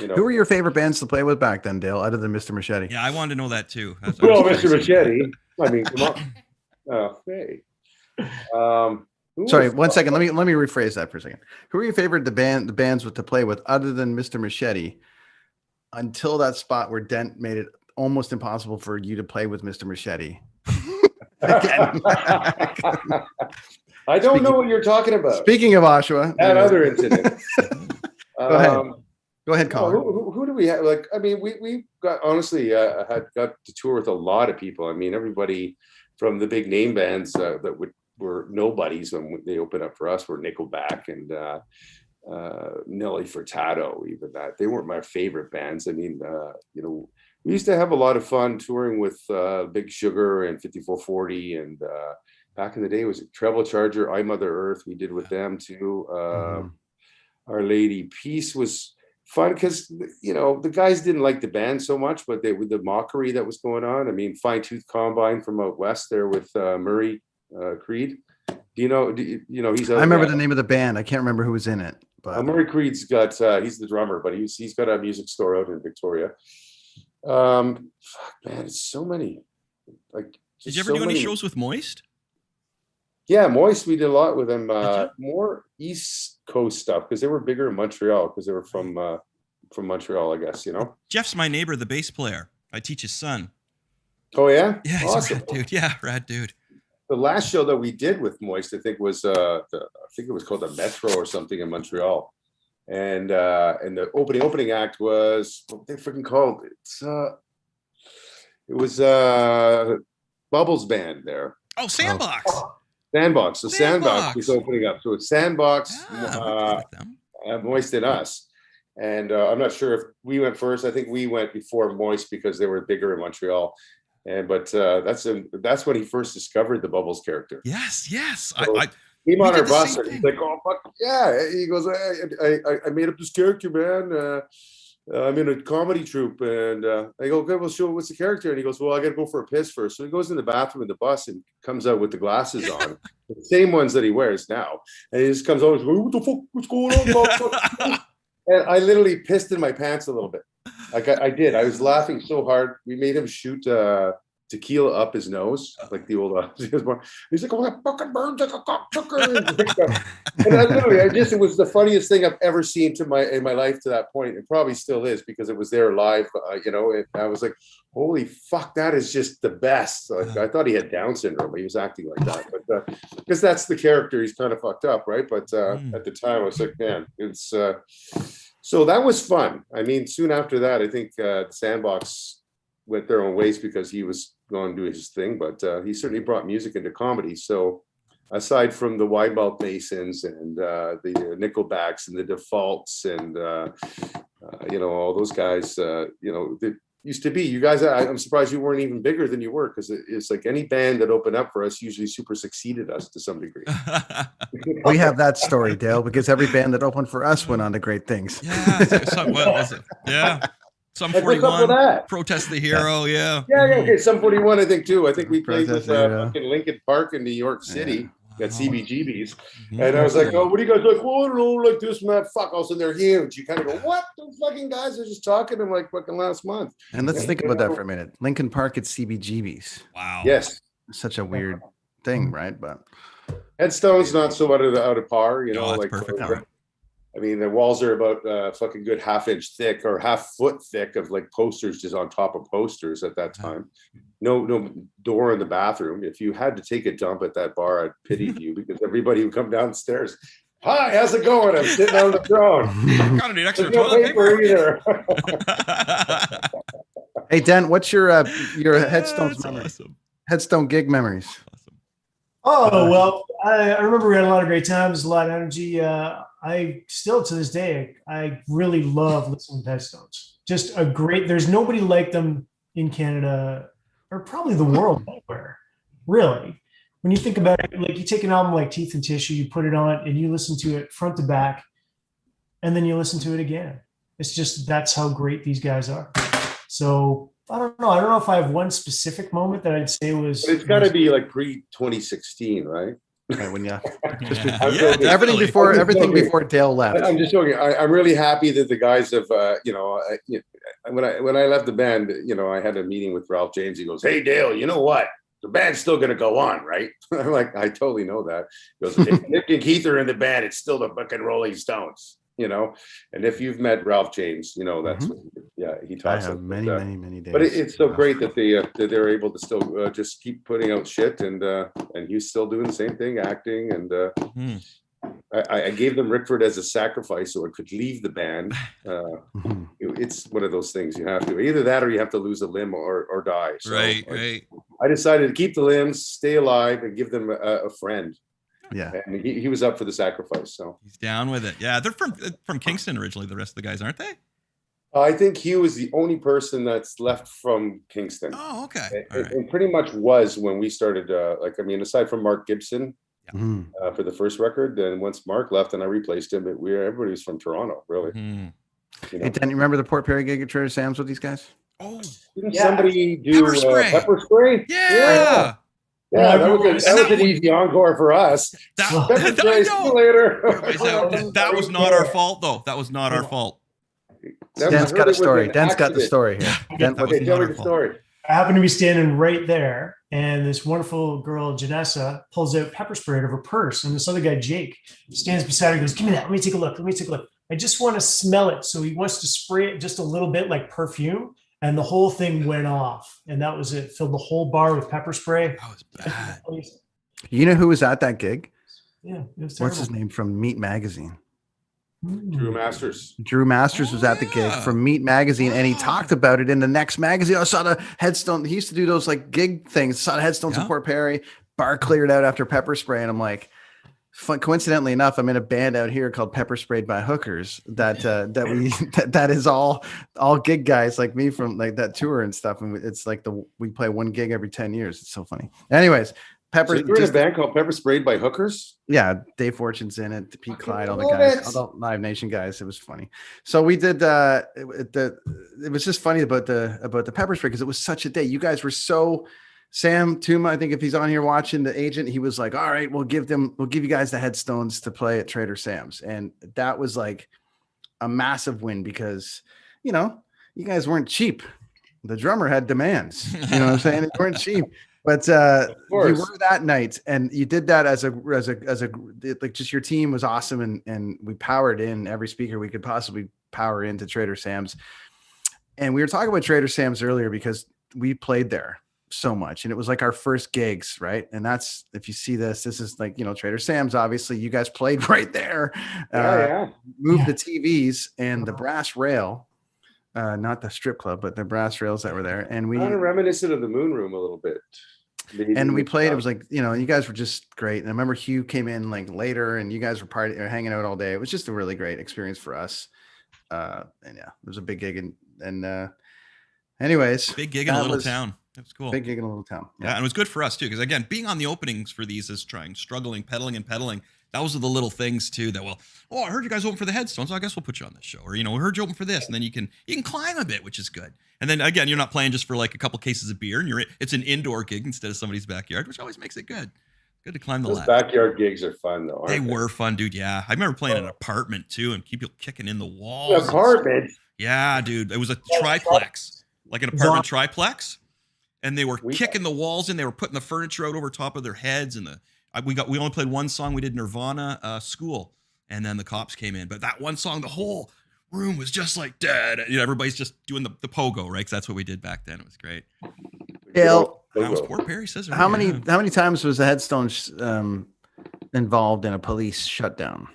You know, Who were your favorite bands to play with back then, Dale, other than Mr. Machete? Yeah, I wanted to know that too. well, Mr. Machete. I mean, come on. Oh, hey. Who Sorry, was- 1 second. Let me rephrase that for a second. Who are your favorite the bands to play with other than Mr. Machete until that spot where Dent made it almost impossible for you to play with Mr. Machete? Again. I don't know what you're talking about. Speaking of Oshawa, That other incident. Go ahead. Go ahead, no, Colin. who do we have? Like, I mean, we got honestly got to tour with a lot of people. I mean, everybody from the big name bands that were nobodies when they opened up for us were Nickelback and Nelly Furtado. Even that they weren't my favorite bands. I mean, you know, we used to have a lot of fun touring with Big Sugar and 5440 and back in the day it was Treble Charger, I Mother Earth. We did with them too. Our Lady Peace was fun because you know the guys didn't like the band so much, but they with the mockery that was going on. I mean, Fine Tooth Combine from out west there with Murray Creed. You know he's. I remember the name of the band. I can't remember who was in it, but Murray Creed's got he's the drummer, but he's got a music store out in Victoria. Fuck, man, it's so many. Like, did you ever do any shows with Moist? Yeah, Moist, we did a lot with them. More East Coast stuff because they were bigger in Montreal because they were from Montreal, I guess. You know. Jeff's my neighbor, the bass player. I teach his son. Oh yeah, Yeah, he's awesome. a rad dude. Yeah, rad dude. The last show that we did with Moist, I think was I think it was called the Metro or something in Montreal, and the opening act was what they freaking called it was Bubbles Band there. Oh, Sandbox. Sandbox. So Sandbox Sandbox was opening up. So it's Sandbox, them. Moist and us. And I'm not sure if we went first. I think we went before Moist because they were bigger in Montreal. But that's when he first discovered the Bubbles character. Yes. So I came on did our the bus same and he's thing. like, "Oh fuck yeah!" He goes, "I made up this character, man. I'm in a comedy troupe." And I go, "Okay, well, show what's the character?" And he goes, "Well, I got to go for a piss first." So he goes in the bathroom in the bus and comes out with the glasses on, the same ones that he wears now. And he just comes over, and goes, "What the fuck? What's going on?" And I literally pissed in my pants a little bit. Like I did. I was laughing so hard. We made him shoot tequila up his nose, like the old. He's like, "Oh, that fucking burns like a cocksucker." And it was the funniest thing I've ever seen in my life to that point. It probably still is because it was there live. You know, and I was like, "Holy fuck, that is just the best." Like, I thought he had Down syndrome, but he was acting like that. But because that's the character, he's kind of fucked up, right? But at the time, I was like, "Man, it's." So that was fun. I mean, soon after that, I think Sandbox went their own ways because he was going to do his thing, but he certainly brought music into comedy. So aside from the Wide Mouth Masons and the Nickelbacks and the Defaults and, you know, all those guys, you know, that used to be, you guys, I'm surprised you weren't even bigger than you were because it's like any band that opened up for us usually super succeeded us to some degree. we have that story, Dale, because every band that opened for us went on to great things. Yeah. What was it? Yeah. Some Like, what's up with 41. that? Protest the Hero. Yeah. Yeah, okay. Some 41, I think too. I think we played with Protest, yeah. fucking Lincoln Park in New York City. Got CBGBs. Mhm. And I was like, "Oh, what do you guys like? Well, I don't know, like this, man. Fuck." Also, they're huge. You kind of go, "What? Those fucking guys are just talking to them like fucking last month." And let's think about that for a minute. Lincoln Park at CBGB's. Wow. Yes. Such a weird thing, right? But Headstone's not so out of par, you know. Oh, that's like perfect. I mean, the walls are about fucking good half-inch thick or half-foot thick of like posters just on top of posters at that time. No door in the bathroom. If you had to take a dump at that bar, I'd pity you because everybody would come downstairs. "Hi, how's it going? I'm sitting on the throne." Gotta need extra There's no toilet paper paper. either. hey, Dent, what's your Headstone's That's memory? awesome. Headstone gig memories. Oh, well, I remember we had a lot of great times, a lot of energy. I still, to this day, I really love listening to Headstones. Just there's nobody like them in Canada or probably the world anywhere, really. When you think about it, like you take an album like Teeth and Tissue, you put it on and you listen to it front to back, and then you listen to it again. It's just, that's how great these guys are. So I don't know. I don't know if I have one specific moment that I'd say was. But it's got to be like pre-2016, right? Right, when you just Yeah, I'm yeah, joking. everything definitely. before Dale left. I'm just joking. I'm really happy that the guys have, when I left the band, I had a meeting with Ralph James. He goes, "Hey Dale, you know what? The band's still going to go on, right?" I'm like, "I totally know that." He goes, "If Nick and Keith are in the band, it's still the fucking Rolling Stones, And if you've met Ralph James, that's what, he I talks have about many, that. many days. But it's so great that they're able to still just keep putting out shit, and he's still doing the same thing, acting, and Mhm. I gave them Rickford as a sacrifice so it could leave the band. Mhm. It's one of those things you have to, either that or you have to lose a limb or die. So Right. I decided to keep the limbs, stay alive, and give them a friend. Yeah. And he was up for the sacrifice. So He's down with it. Yeah, they're from Kingston originally. The rest of the guys, aren't they? I think Hugh is the only person that's left from Kingston. Oh, okay. All right. And pretty much was when we started. Aside from Mark Gibson Mhm. for the first record, then once Mark left and I replaced him, everybody was from Toronto, really. Mhm. Hey, Dan, you remember the Port Perry gig at Trader Sam's with these guys? Oh, Didn't Yeah. somebody do Pepper spray. Pepper spray? yeah. Yeah, that was And an easy encore for us. That, Pepper that, spray, I see you know. later. That was not our fault, though. That was not our fault. Dan's got a story. Dan's got the story here. Dan, That was Okay, tell not me our the fault. story. I happened to be standing right there, and this wonderful girl, Janessa, pulls out pepper spray out of her purse. And this other guy, Jake, stands beside her and goes, "Give me that. Let me take a look. Let me take a look. I just want to smell it." So he wants to spray it just a little bit like perfume. And the whole thing went off. And that was it. Filled the whole bar with pepper spray. That was bad. you know who was at that gig? Yeah, it was What's his terrible. name from Meat Magazine? Drew Masters. Drew Masters Oh, was at the gig yeah. from Meat Magazine, and he Wow. talked about it in the next magazine. I saw the headstone. He used to do those like gig things. Saw the headstones in Yeah. Port Perry. Bar cleared out after pepper spray, and I'm like, coincidentally enough, I'm in a band out here called Pepper Sprayed by Hookers. That that is all gig guys like me from like that tour and stuff. And it's like we play one gig every 10 years. It's so funny. Anyways, Pepper. So you were in a band called Pepper Sprayed by Hookers? Yeah, Dave Fortune's in it, Pete Clyde, all the love guys, it. all the Live Nation guys. It was funny. So we did it was just funny about the pepper spray because it was such a day. You guys were so Sam Tuma, I think if he's on here watching, the agent, he was like, "All right, we'll give you guys the headstones to play at Trader Sam's." And that was like a massive win because you guys weren't cheap. The drummer had demands. You know what I'm saying? They weren't cheap. But you were that night, and you did that as a like just your team was awesome, and we powered in every speaker we could possibly power into Trader Sam's. And we were talking about Trader Sam's earlier because we played there so much, and it was like our first gigs, right? And that's, if you see this is like Trader Sam's. Obviously, you guys played right there. Moved the TVs and the brass rail. Not the strip club, but the brass rails that were there, and we kind of reminiscent of the Moon Room a little bit. And we played. It was like you guys were just great. And I remember Hugh came in like later, and you guys were hanging out all day. It was just a really great experience for us. And yeah, it was a big gig, and anyways, Big gig in a little town. That was cool. Big gig in a little town. Yeah, and it was good for us too, because again, being on the openings for these is struggling, pedaling. Those are the little things too that I heard you guys open for the Headstones, so I guess we'll put you on this show. Or we heard you open for this, and then you can climb a bit, which is good. And then again, you're not playing just for like a couple cases of beer, and it's an indoor gig instead of somebody's backyard, which always makes it good. Good to climb the Those ladder. backyard gigs are fun though. They were fun, dude. Yeah, I remember playing in an apartment too, and people kicking in the walls. Apartment. Yeah, dude. It was a triplex, like an apartment triplex. And they were kicking the walls in. They were putting the furniture out over top of their heads. And we only played one song. We did Nirvana, School, and then the cops came in. But that one song, the whole room was just like dead. Everybody's just doing the pogo, right? Because that's what we did back then. It was great. Dale, That was Port Perry Scissor. how many times was the Headstones involved in a police shutdown?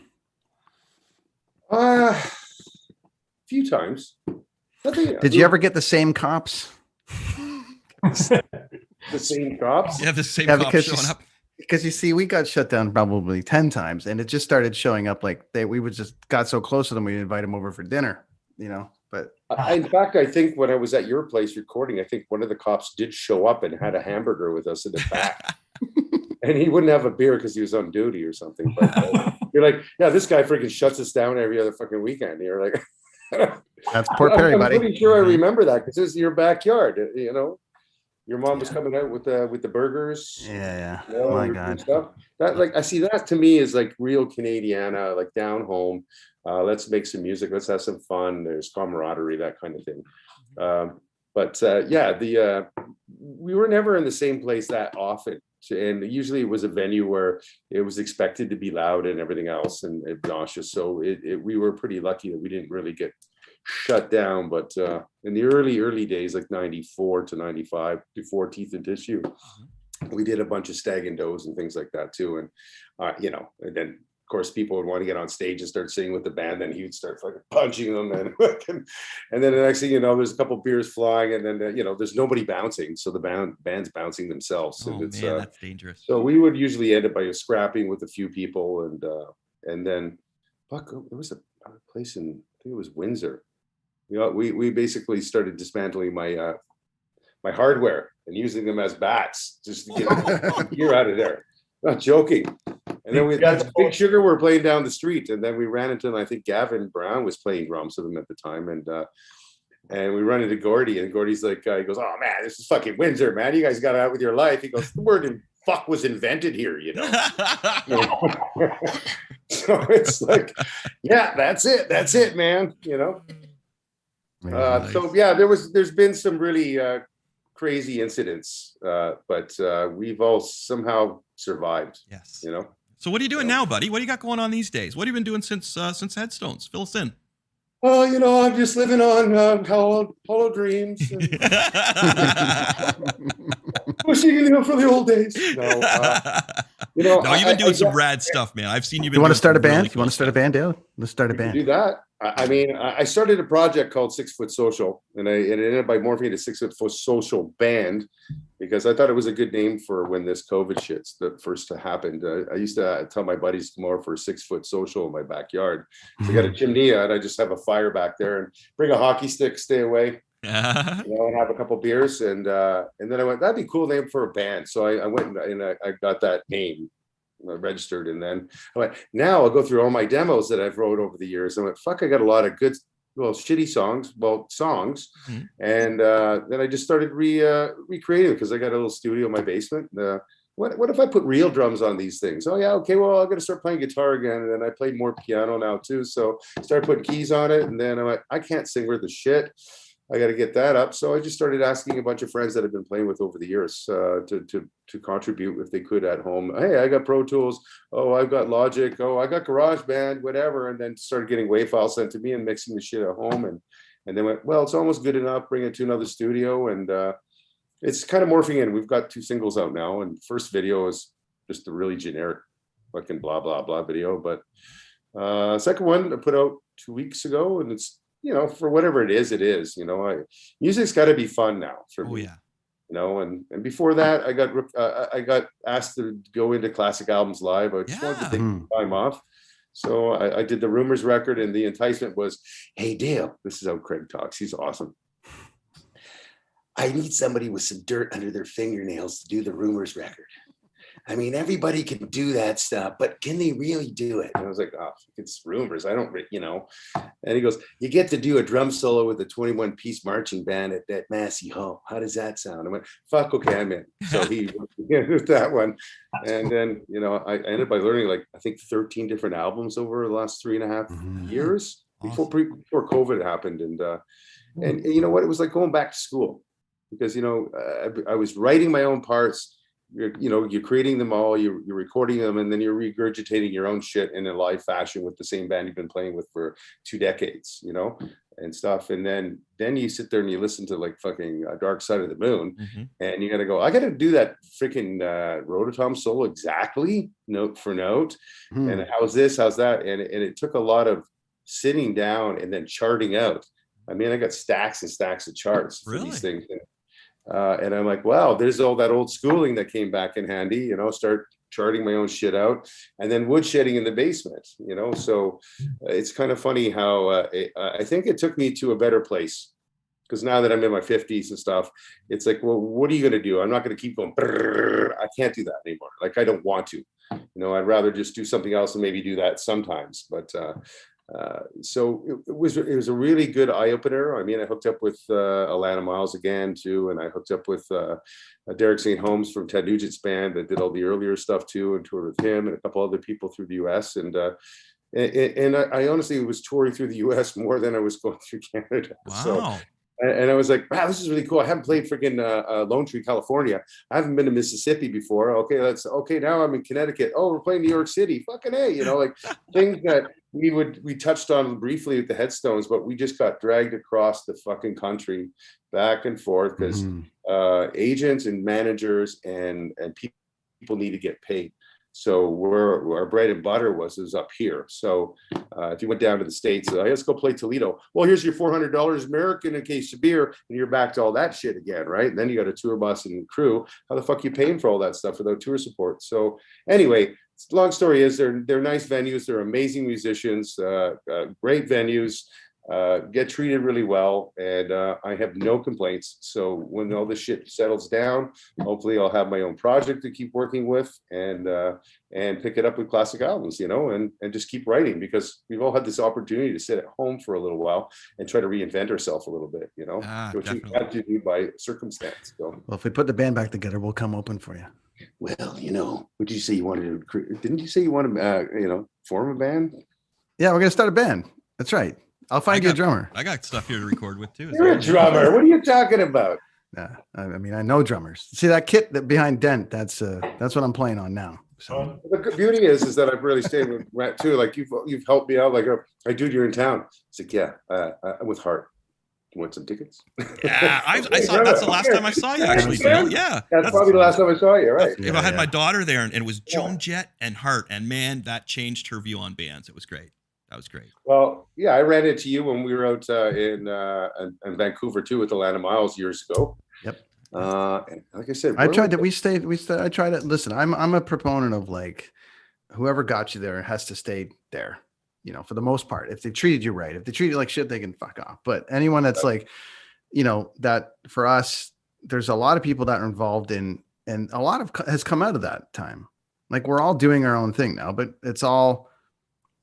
A few times. Did you ever get the same cops? The same cops? Yeah, the same cops showing up. Because you see, we got shut down probably 10 times, and it just started showing up like we would just got so close to them, we'd invite them over for dinner, but In fact, I think when I was at your place recording, I think one of the cops did show up and had a hamburger with us in the back. And he wouldn't have a beer because he was on duty or something. But you're like, yeah, this guy freaking shuts us down every other fucking weekend. You're like, that's Port Perry, I'm buddy. pretty sure I remember that because it's your backyard, Your mom was coming out with the burgers. Yeah. You know, My and God. stuff. That, like, I see that to me is like real Canadiana, like down home. Let's make some music. Let's have some fun. There's camaraderie, that kind of thing. We were never in the same place that often. And usually it was a venue where it was expected to be loud and everything else and obnoxious. So we were pretty lucky that we didn't really get shut down. But in the early days, like 94 to 95, before Teeth and Tissue, we did a bunch of Stag and Does and things like that too. And, and then of course people would want to get on stage and start singing with the band. Then he would start fucking punching them. And then the next thing you know, there's a couple beers flying and then, there's nobody bouncing. So the band's bouncing themselves. Oh, and it's, man, that's dangerous. So we would usually end up by scrapping with a few people. And then, fuck, there was a place in, I think it was Windsor. We basically started dismantling my my hardware and using them as bats just to get gear out of there. Not joking. And then we got Big Sugar were playing down the street, and then we ran into them. I think Gavin Brown was playing drums with them at the time, and we run into Gordy, and Gordy's like, he goes, "Oh man, this is fucking Windsor, man. You guys got out with your life." He goes, "The word fuck was invented here, you know." So it's like, yeah, that's it, man. So yeah, there's been some really crazy incidents, but we've all somehow survived. Yes. So what are you doing now, buddy? What do you got going on these days? What have you been doing since Headstones? Fill us in. Oh, I'm just living on hollow dreams. Wishing for the old days. No, you've been doing some rad stuff, man. I've seen you. You want to start a band? Really cool You want to start a band, Dale? Let's start a band. Do that. I started a project called 6 Foot Social, and it ended up by morphing into 6 Foot Social Band because I thought it was a good name for when this COVID shit's that first happened. I used to tell my buddies to come over for a 6 Foot Social in my backyard. So I got a chimney and I just have a fire back there and bring a hockey stick, stay away, and have a couple beers. And then I went, that'd be a cool name for a band. So I went and I got that name. I registered, and then I went, now I'll go through all my demos that I've wrote over the years. I went, fuck, I got a lot of good, shitty songs, and then I just started recreating because I got a little studio in my basement. What if I put real drums on these things? Oh yeah, okay, well I got to start playing guitar again, and then I play more piano now too. So started putting keys on it, and then I went, I can't sing worth the shit. I got to get that up. So I just started asking a bunch of friends that I've been playing with over the years to contribute if they could at home. Hey, I got Pro Tools. Oh, I've got Logic. Oh, I got GarageBand, whatever. And then started getting WAV files sent to me and mixing the shit at home. And then went, well, it's almost good enough. Bring it to another studio. And it's kind of morphing in. We've got 2 singles out now. And first video is just a really generic fucking blah, blah, blah video. But second one I put out 2 weeks ago, and it's, for whatever it is, music's got to be fun now for me. Yeah. And before that, I got asked to go into Classic Albums Live. I just wanted to take some time off. So I did the Rumors record, and the enticement was, hey, Dale, this is how Craig talks. He's awesome. I need somebody with some dirt under their fingernails to do the Rumors record. I mean, everybody can do that stuff, but can they really do it? And I was like, oh, it's Rumors. I don't, And he goes, you get to do a drum solo with a 21-piece marching band at Massey Hall. How does that sound? I went, fuck, okay, I'm in. So he with that one. And then, I ended up by learning I think 13 different albums over the last 3.5 years before COVID happened. And you know what? It was like going back to school because, I was writing my own parts. You're creating them all, you're recording them, and then you're regurgitating your own shit in a live fashion with the same band you've been playing with for 2 decades, and stuff. And then you sit there and you listen to fucking Dark Side of the Moon, and you got to go, I got to do that freaking Rototom solo exactly, note for note. And how's this, how's that? And it took a lot of sitting down and then charting out. I mean, I got stacks and stacks of charts for these things. And I'm like, wow, there's all that old schooling that came back in handy, start charting my own shit out, and then woodshedding in the basement, so it's kind of funny how I think it took me to a better place, because now that I'm in my 50s and stuff, it's like, well, what are you going to do? I'm not going to keep going. I can't do that anymore. I don't want to, I'd rather just do something else and maybe do that sometimes. But So it was a really good eye opener. I mean, I hooked up with Alana Miles again too, and I hooked up with Derek St. Holmes from Ted Nugent's band that did all the earlier stuff too, and toured with him and a couple other people through the U.S. And I honestly was touring through the U.S. more than I was going through Canada. Wow. So, and I was like, wow, this is really cool. I haven't played freaking Lone Tree, California. I haven't been to Mississippi before. Okay, now I'm in Connecticut. Oh, we're playing New York City. Fucking A, like things that we touched on briefly at the Headstones, but we just got dragged across the fucking country back and forth because agents and managers and people need to get paid. So our bread and butter was up here. So if you went down to the States, hey, let's go play Toledo. Well, here's your $400 American in a case of beer, and you're back to all that shit again, right? And then you got a tour bus and crew. How the fuck are you paying for all that stuff without tour support? So anyway, long story is they're nice venues. They're amazing musicians, great venues. Get treated really well, and I have no complaints. So when all this shit settles down, hopefully I'll have my own project to keep working with, and pick it up with classic albums, and just keep writing, because we've all had this opportunity to sit at home for a little while and try to reinvent ourselves a little bit, which we had to do by circumstance. So, well, if we put the band back together, we'll come open for you. Well, what did you say you wanted to? Didn't you say you wanted to, form a band? Yeah, we're gonna start a band. That's right. I'll find you a drummer. I got stuff here to record with too. You're a drummer. What are you talking about? Yeah, I mean, I know drummers. See that kit that behind Dent? That's what I'm playing on now. So the beauty is that I've really stayed with Matt too. Like you've helped me out. Like, hey, dude, you're in town. It's like, yeah, I'm with Heart. You want some tickets? Yeah, I saw. That's the last time I saw you, actually. Bill. Yeah, that's probably the last time I saw you, right? I had my daughter there, and it was Joan Jett and Heart, and man, that changed her view on bands. It was great. That was great. Well, yeah, I ran into you when we were out in Vancouver too with Alana Miles years ago. Yep. And like I said, I tried to. I tried to listen. I'm a proponent of like, whoever got you there has to stay there. For the most part, if they treated you right, if they treat you like shit, they can fuck off. But anyone that's like, that for us, there's a lot of people that are involved in, and a lot of has come out of that time. Like we're all doing our own thing now, but it's all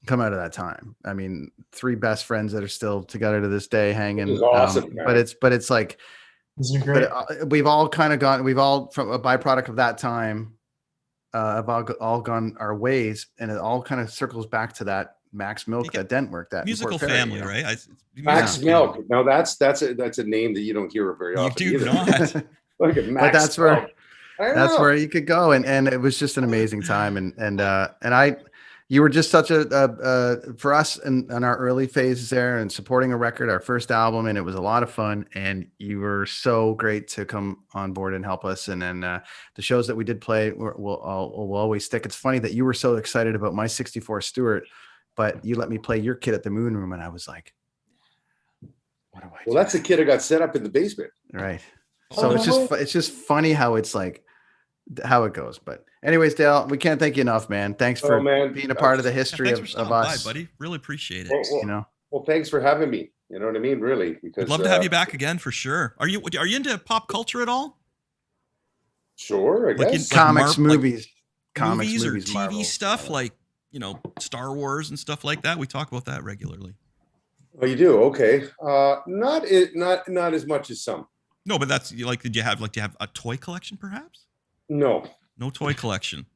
come out of that time. I mean, 3 best friends that are still together to this day, hanging. Awesome, but it's like, we've all kind of gone. We've all, from a byproduct of that time, have all gone our ways, and it all kind of circles back to that Max Milk that Dent worked at. Musical family, right? Max Milk. Now that's a name that you don't hear very often. You do not. Look at Max. But that's where you could go, and it was just an amazing time, and you were just such for us in our early phases there, and supporting a record, our first album, and it was a lot of fun, and you were so great to come on board and help us. And then the shows that we did play will always stick. It's funny that you were so excited about my 64 Stewart, but you let me play your kit at the Moon Room, and I was like, what do I do? Well, that's the kid I got set up in the basement. Right. So it's just funny how it's like, how it goes. But anyways, Dale, we can't thank you enough, man. Thanks for being a part of the history of us, buddy. Really appreciate it. Well, thanks for having me. You know what I mean? Really, because I'd love to have you back again for sure. Are you into pop culture at all? Sure, I guess. Comics, movies, or TV Marvel stuff, like Star Wars and stuff like that. We talk about that regularly. Oh, you do? Okay. Not as much as some. No, but that's like, do you have a toy collection perhaps? No toy collection,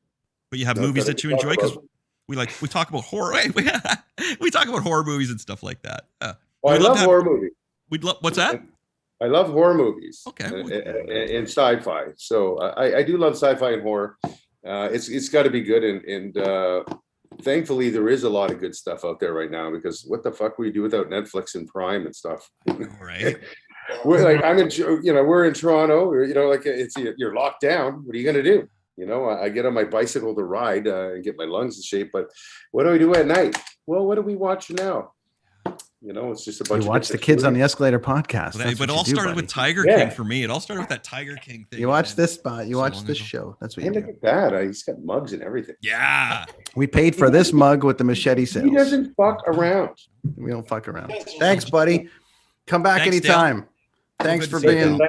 but you have movies that you enjoy, because we talk about horror. We talk about horror movies and stuff like that. I love horror movies. What's that? I love horror movies. Okay. And sci-fi. So I do love sci-fi and horror. It's got to be good, and thankfully there is a lot of good stuff out there right now, because what the fuck would you do without Netflix and Prime and stuff? Right. We're like, we're in Toronto, you're locked down. What are you going to do? I get on my bicycle to ride and get my lungs in shape, but what do I do at night? Well, what do we watch now? It's just a bunch of watch the Kids on the Escalator podcast. But it all started with Tiger King for me. It all started with that Tiger King thing. You watch this spot. You watch this show. That's what you do. Look at that. He's got mugs and everything. Yeah. We paid for this mug with the machete sales. He doesn't fuck around. We don't fuck around. Thanks, buddy. Come back anytime. Dale. Thanks for being.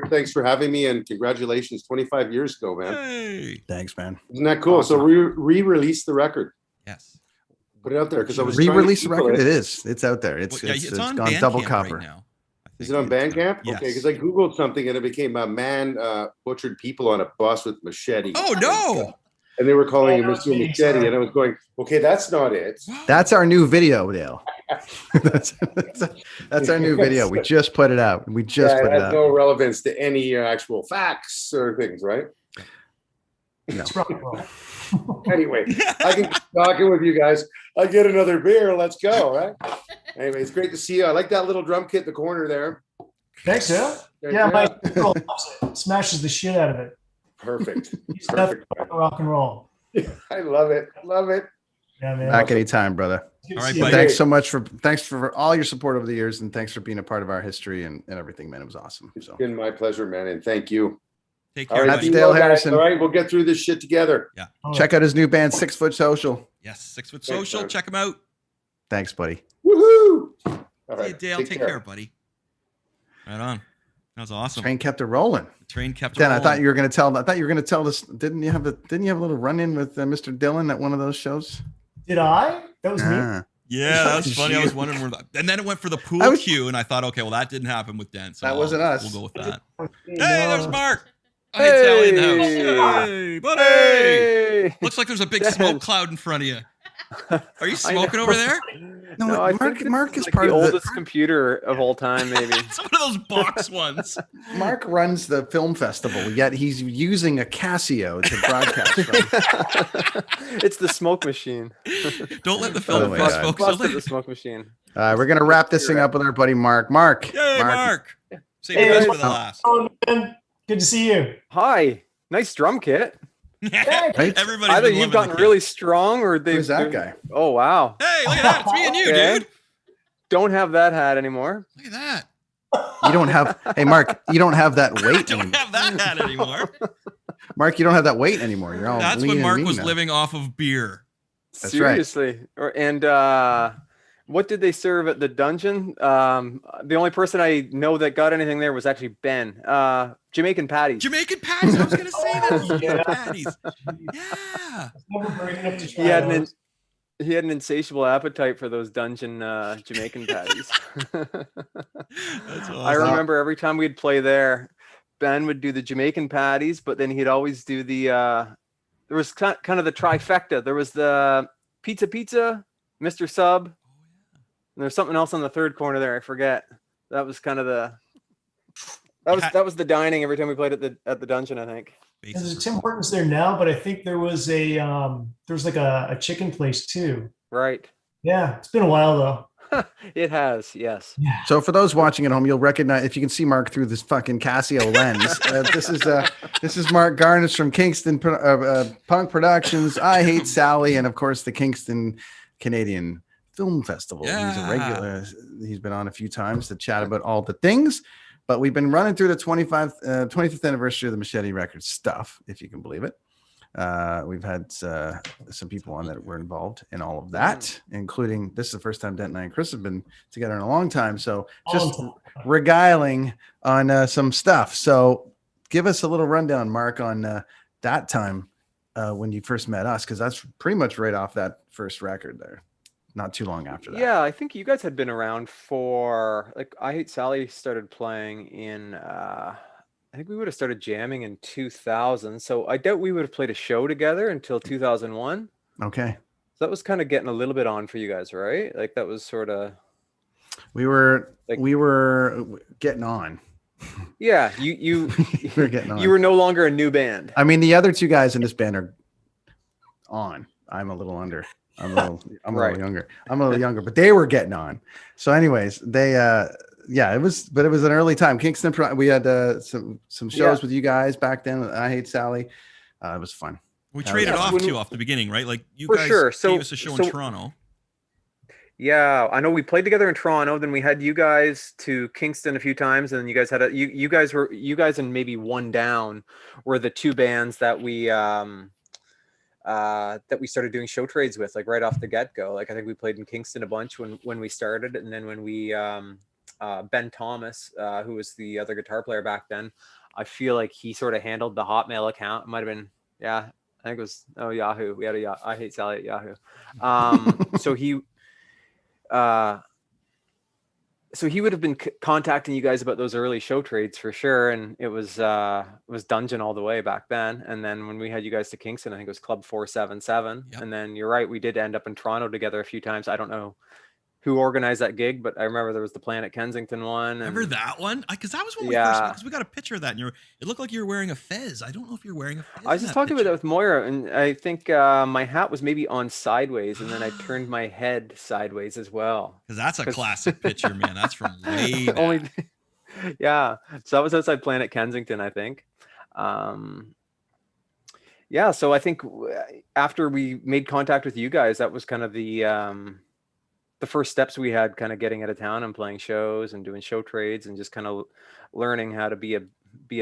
Thanks for having me, and congratulations, 25 years ago, man. Hey. Thanks, man. Isn't that cool? Awesome. So re-release the record. Yes. Put it out there because I was Re-release the trying to record. Google It is. It's out there. It's Well, it's on gone double Bandcamp copper. right now. I Is it think on it's, Bandcamp? yes. Okay, because I Googled something and it became a man butchered people on a bus with machete. Oh no! And they were calling him Yeah, that's Mr. me, Machete, sorry. and I was going, okay, that's not it. Wow. That's our new video, Dale. that's our new video. We just put it out. We just Yeah, put it it has out. no relevance to any actual facts or things, right? No. It's rock and roll. Anyway, I can keep talking with you guys. I get another beer. Let's go, right? Anyway, it's great to see you. I like that little drum kit in the corner there. Thanks, Dale. Yeah, my girl loves it. Smashes the shit out of it. Perfect. He's nothing Perfect. but rock and roll. I love it. Love it. Yeah, man. Back anytime, brother. Good All to right, see you. buddy. Thanks so much for all your support over the years, and thanks for being a part of our history and everything, man. It was awesome. It's So been my pleasure, man, and thank you. Take All care, right, That's buddy. be Dale well, guys. Harrison. All right, we'll get through this shit together. Oh, check out his new band, 6 Foot Social. Yes, 6 Foot Thanks, Social. man. Check them out. Thanks, buddy. Woohoo! All Hey, right, Dale, take care, buddy. Right on. That was awesome. Train kept it rolling. The train kept Dan, I rolling. thought you were going to tell this. Didn't you have a little run in with Mr. Dillon at one of those shows? Did I? That was me. Ah. Yeah, that was Did funny. I you? was wondering where and then it went for the pool I was- cue, and I thought, okay, well, that didn't happen with Dent. So That wasn't us. We'll go with that. No. Hey, there's Mark. Oh, hey, Sally in the house. Hey, buddy. Hey! Looks like there's a big Dan. smoke cloud in front of you. Are you smoking over there? No, I Mark- think this Mark is like part the of the- oldest computer of all time, maybe. It's one of those box ones. Mark runs the film festival, yet he's using a Casio to broadcast from. It's the smoke machine. Don't let the Oh film my fest God. folks Busted the smoke machine. We're gonna wrap this thing up with our buddy Mark. Mark. Yay, Mark. Save Hey, the best man. for the last. Oh, man. Good to see you. Hi, nice drum kit. Right? Everybody's Either been you've loving gotten the kid. really strong, or they've. Who's that guy? Oh wow! Hey, look at that. It's me and you, Okay. dude. Don't have that hat anymore. Look at that. You don't have. Hey, Mark. You don't have that I weight don't anymore. have that hat anymore. Mark, you don't have that weight anymore. You're all. That's lean when and Mark mean was now. living off of beer. That's right. Seriously. What did they serve at the dungeon? The only person I know that got anything there was actually Ben. Jamaican patties. Jamaican patties. I was going to say that. Oh, Jamaican yeah. patties. Yeah. Never brave enough to try He had an those. he had an insatiable appetite for those dungeon Jamaican patties. That's I awesome. remember every time we'd play there, Ben would do the Jamaican patties, but then he'd always do the there was kind of the trifecta. There was the pizza, Mr. Sub, and there's something else on the third corner there. I forget. That was kind of the that was the dining every time we played at the dungeon, I think. There's a Tim Hortons there now, but I think there was like a chicken place too. Right. Yeah, it's been a while though. It has, yes. Yeah. So for those watching at home, you'll recognize if you can see Mark through this fucking Casio lens. This is Mark Garnish from Kingston Punk Productions. I Hate Sally, and of course the Kingston Canadian Film Festival. He's a Yeah. regular. He's been on a few times to chat about all the things. But we've been running through the 25th anniversary of the Machete Records stuff, if you can believe it. We've had some people on that were involved in all of that, including this is the first time Dent and I and Chris have been together in a long time. So just regaling on some stuff. So give us a little rundown, Mark, on that time when you first met us, because that's pretty much right off that first record there. Not too long after that. Yeah, I think you guys had been around for like I Hate Sally started playing in I think we would have started jamming in 2000. So I doubt we would have played a show together until 2001. Okay. So that was kind of getting a little bit on for you guys, right? Like that was sort of We were Like- getting on. yeah, you We were getting on. you were no longer a new band. I mean, the other two guys in this band are on. I'm a little under. I'm a Right. little younger. I'm a little younger, but they were getting on. So, anyways, they it was an early time. Kingston, we had some shows Yeah. with you guys back then. I Hate Sally. It was fun. We traded Yeah, off when too we- off the beginning, right? Like you For guys sure. So- gave us a show in so- Toronto. Yeah, I know we played together in Toronto. Then we had you guys to Kingston a few times, and then you guys had you guys and maybe One Down were the two bands that we started doing show trades with, like right off the get go. Like I think we played in Kingston a bunch when we started, and then when we Ben Thomas, who was the other guitar player back then, I feel like he sort of handled the Hotmail account. It might have been I think it was Yahoo. We had a I Hate Sally at Yahoo. So he would have been contacting you guys about those early show trades for sure, and it was Dungeon all the way back then. And then when we had you guys to Kingston, I think it was Club 477. Yep. And then you're right, we did end up in Toronto together a few times. I don't know who organized that gig, but I remember there was the Planet Kensington one. Remember that one? Because that was when we first, because we got a picture of that, and it looked like you were wearing a fez. I don't know if you're wearing a fez. I was just talking about that with Moira, and I think my hat was maybe on sideways, and then I turned my head sideways as well. Because that's a classic picture, man. That's from way back. Yeah. So that was outside Planet Kensington, I think. Yeah. So I think after we made contact with you guys, that was kind of the first steps we had, kind of getting out of town and playing shows and doing show trades and just kind of learning how to be a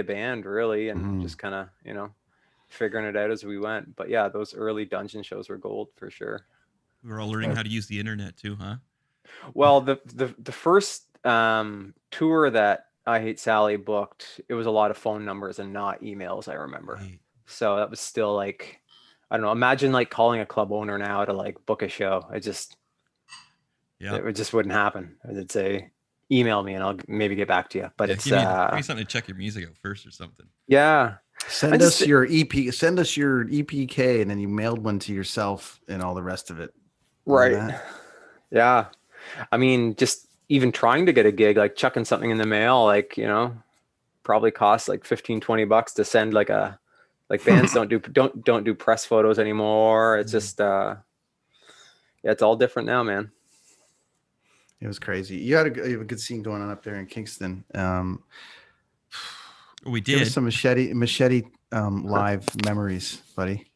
band, really, and just kind of, figuring it out as we went. But yeah, those early Dungeon shows were gold for sure. We were all learning how to use the internet too, huh? Well, the first tour that I Hate Sally booked, it was a lot of phone numbers and not emails, I remember. Right. So that was still like, I don't know, imagine like calling a club owner now to like book a show. It just wouldn't happen. I'd say, email me and I'll maybe get back to you. But it's give me something to check your music out first or something. Yeah. Send us your EPK, and then you mailed one to yourself and all the rest of it. Right. Yeah. I mean, just even trying to get a gig, like chucking something in the mail, like, probably costs like $15-20 to send like bands don't do press photos anymore. It's just, it's all different now, man. It was crazy. You had a good scene going on up there in Kingston. We Give did us some machete live memories, buddy.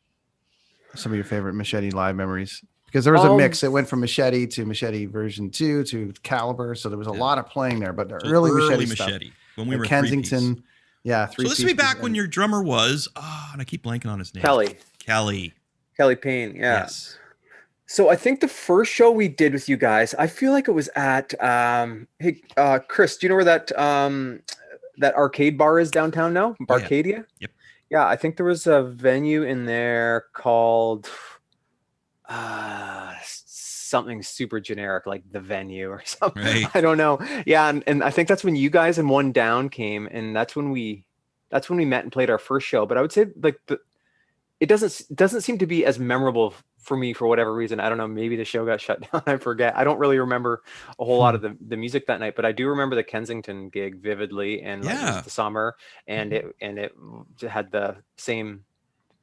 Some of your favorite machete live memories, because there was a mix. It went from machete to machete version 2 to Caliber, so there was a lot of playing there. But the early machete stuff, when we were Kensington, three-piece. Yeah, So this would be back when your drummer was, and I keep blanking on his name. Kelly Payne. Yeah. Yes. So I think the first show we did with you guys, I feel like it was at, Chris, do you know where that arcade bar is downtown now? Barcadia? Yeah. Yep. Yeah, I think there was a venue in there called something super generic, like The Venue or something. Right. I don't know. Yeah, and I think that's when you guys and One Down came, and that's when we met and played our first show. But I would say like it doesn't seem to be as memorable for me for whatever reason. I don't know. Maybe the show got shut down. I forget. I don't really remember a whole lot of the music that night, but I do remember the Kensington gig vividly, and like, it was the summer, and it had the same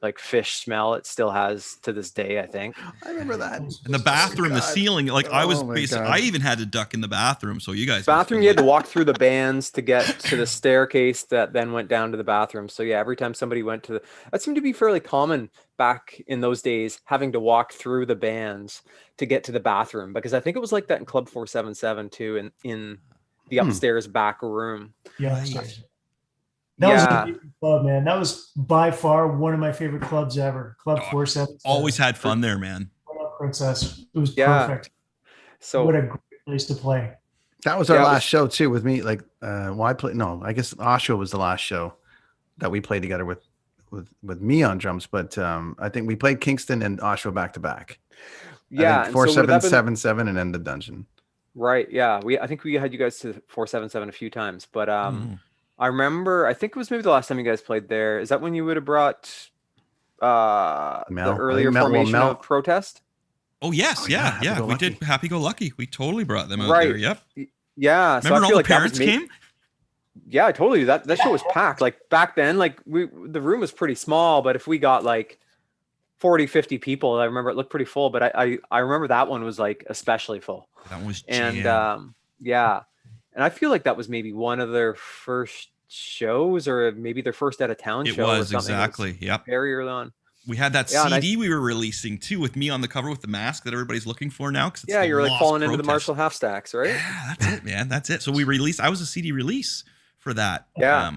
like fish smell it still has to this day, I think. I remember that. In the bathroom, the ceiling, like I was basically, I even had to duck in the bathroom. So you guys, bathroom, you had to walk through the bands to get to the staircase that then went down to the bathroom. So yeah, every time somebody went to that seemed to be fairly common back in those days, having to walk through the bands to get to the bathroom, because I think it was like that in Club 477 too, in the upstairs back room. Yeah. That was a beautiful club, man. That was by far one of my favorite clubs ever. Club 477. Always had fun there, man. Princess. It was perfect. So what a great place to play. That was our last show too with me. Like, I guess Oshawa was the last show that we played together with me on drums. But I think we played Kingston and Oshawa back to back. Yeah, 4777 and then the Dungeon. Right. Yeah. I think we had you guys to 477 a few times, but I remember, I think it was maybe the last time you guys played there. Is that when you would have brought the earlier formation of Protest? Oh, yes. Yeah. We did Happy Go Lucky. We totally brought them out there. Yep. Yeah. Remember all the parents came? Yeah, totally. That show was packed. Like back then, like the room was pretty small, but if we got like 40, 50 people, I remember it looked pretty full, but I remember that one was like especially full. That was jammed. And and I feel like that was maybe one of their first shows, or maybe their first out of town show. It was exactly. Yep. Very early on. We had that CD we were releasing too, with me on the cover with the mask that everybody's looking for now. Yeah, you're like falling into the Marshall half stacks, right? Yeah, that's it, man. That's it. So we released. I was a CD release for that. Yeah.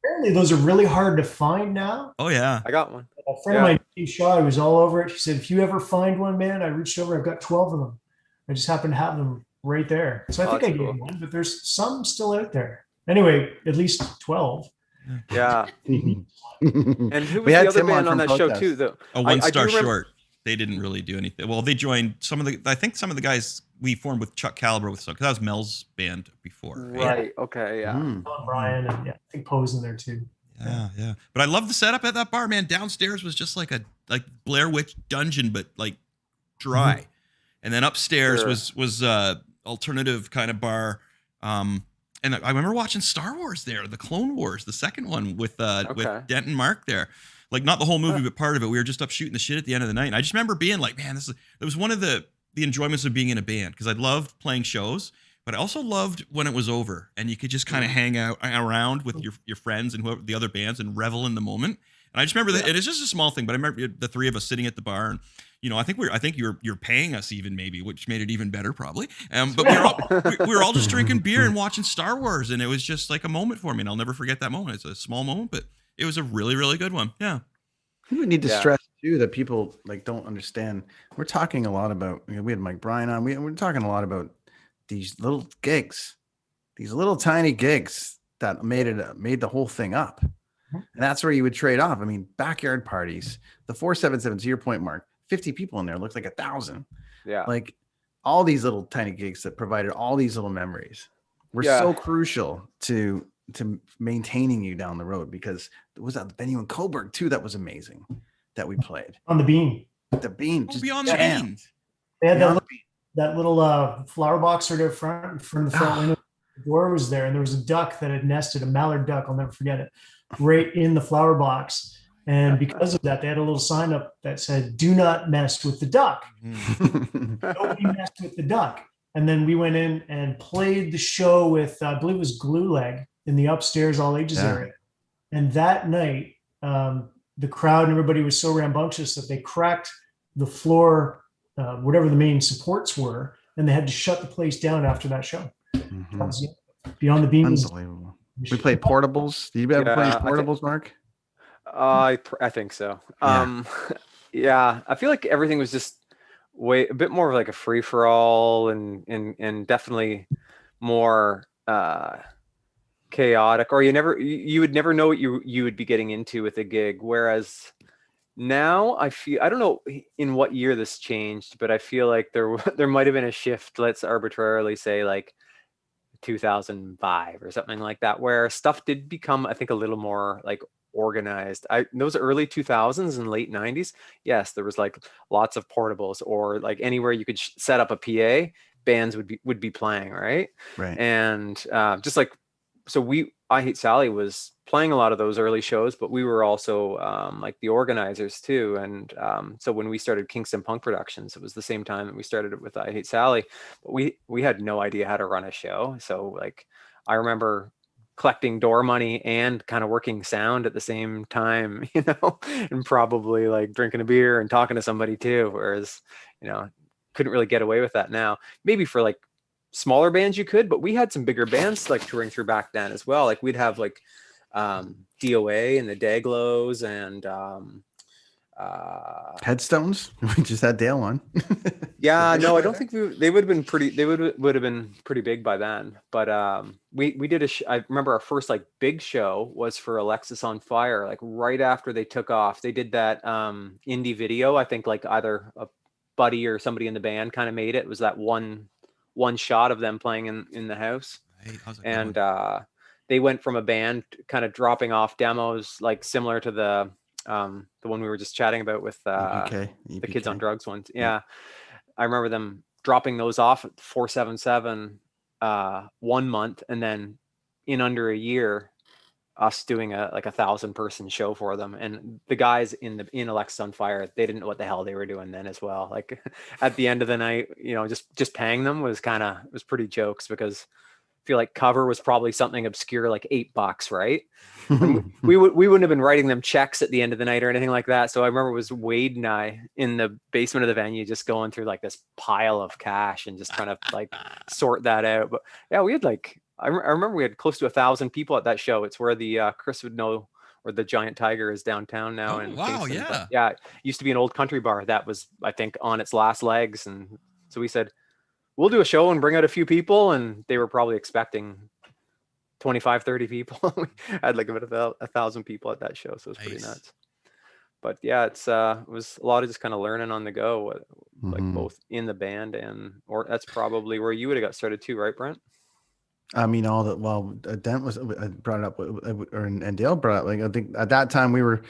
Apparently, those are really hard to find now. Oh yeah, I got one. A friend of mine, Steve Shaw, was all over it. She said, "If you ever find one, man," I reached over. I've got 12 of them. I just happen to have them right there. So I think I gave one, but there's some still out there. Anyway, at least 12. Yeah. and And who was the other band on that show too? Though A One Star Short. They didn't really do anything. Well, they joined I think some of the guys we formed with Chuck Caliber with because that was Mel's band before. Right. Okay. Yeah. Brian and I think Poe's in there too. Yeah. But I love the setup at that bar, man. Downstairs was just like Blair Witch dungeon, but like dry. And then upstairs was alternative kind of bar. And I remember watching Star Wars there, the Clone Wars, the second one with Dent and Mark there. Like not the whole movie, but part of it. We were just up shooting the shit at the end of the night. And I just remember being like, man, it was one of the enjoyments of being in a band because I loved playing shows, but I also loved when it was over and you could just kind of hang out around with your friends and whoever the other bands and revel in the moment. And I just remember that it is just a small thing, but I remember the three of us sitting at the bar and, you know, I think you're paying us even maybe, which made it even better probably. But we were all just drinking beer and watching Star Wars. And it was just like a moment for me. And I'll never forget that moment. It's a small moment, but it was a really, really good one. Yeah. We need to stress too that people like don't understand. We're talking a lot about, we had Mike Bryan on. We're talking a lot about these little gigs, these little tiny gigs that made the whole thing up. And that's where you would trade off. I mean, backyard parties, the 477, to your point, Mark, 50 people in there looked like 1,000. Yeah. Like all these little tiny gigs that provided all these little memories were so crucial to maintaining you down the road, because there was that venue in Coburg too that was amazing that we played on the Bean. The Bean, just beyond the Bean. They had that little flower box right out front from the front window. The door was there, and there was a duck that had nested, a mallard duck. I'll never forget it, right in the flower box. And because of that, they had a little sign up that said, "Do not mess with the duck." Nobody messed with the duck. And then we went in and played the show with, I believe it was Glue Leg in the upstairs all ages area. And that night, the crowd and everybody was so rambunctious that they cracked the floor, whatever the main supports were, and they had to shut the place down after that show. That was Beyond the Beam. Unbelievable. We played portables. Did you ever play portables, Mark? I think so. I feel like everything was just a bit more of like a free for all and definitely more chaotic, or you would never know what you would be getting into with a gig. Whereas now I don't know in what year this changed, but I feel like there might have been a shift. Let's arbitrarily say like 2005 or something like that, where stuff did become, I think, a little more like organized. Those early 2000s and late 90s, yes, there was like lots of portables, or like anywhere you could set up a PA, bands would be playing, right? And just like, so I Hate Sally was playing a lot of those early shows, but we were also like the organizers too. And so when we started Kingston Punk Productions, it was the same time that we started it with I Hate Sally, but we had no idea how to run a show. So like, I remember collecting door money and kind of working sound at the same time, you know, and probably like drinking a beer and talking to somebody too. Whereas, you know, couldn't really get away with that now. Maybe for like smaller bands you could, but we had some bigger bands like touring through back then as well. Like we'd have like DOA and the Daglows and Headstones. We just had Dale on. Yeah, no, I don't think they would have been pretty. They would have been pretty big by then. But we did I remember our first like big show was for Alexis on Fire. Like right after they took off, they did that indie video. I think like either a buddy or somebody in the band kind of made it. It was that one shot of them playing in the house. And they went from a band kind of dropping off demos, like similar to the one we were just chatting about with the Kids on Drugs ones. Yeah. I remember them dropping those off at 477 1 month, and then in under a year us doing a 1,000-person show for them. And the guys in Alexis on Fire, they didn't know what the hell they were doing then as well. Like at the end of the night, you know, just paying them was pretty jokes, because I feel like cover was probably something obscure, like $8, right? we wouldn't have been writing them checks at the end of the night or anything like that. So I remember it was Wade and I in the basement of the venue, just going through like this pile of cash and just trying to like sort that out. But yeah, we had like, I remember we had close to 1,000 people at that show. It's where the Chris would know where the Giant Tiger is downtown now. Wow, Kingston. yeah. But yeah, it used to be an old country bar that was, I think, on its last legs. And so we said, we'll do a show and bring out a few people. And they were probably expecting 25, 30 people. We had like about 1,000 people at that show. So it was pretty Nice. nuts. But yeah, it was a lot of just kind of learning on the go, like both in the band or that's probably where you would have got started too, right, Brent? I mean, Dent was brought it up, and Dale brought it up. Like, I think at that time you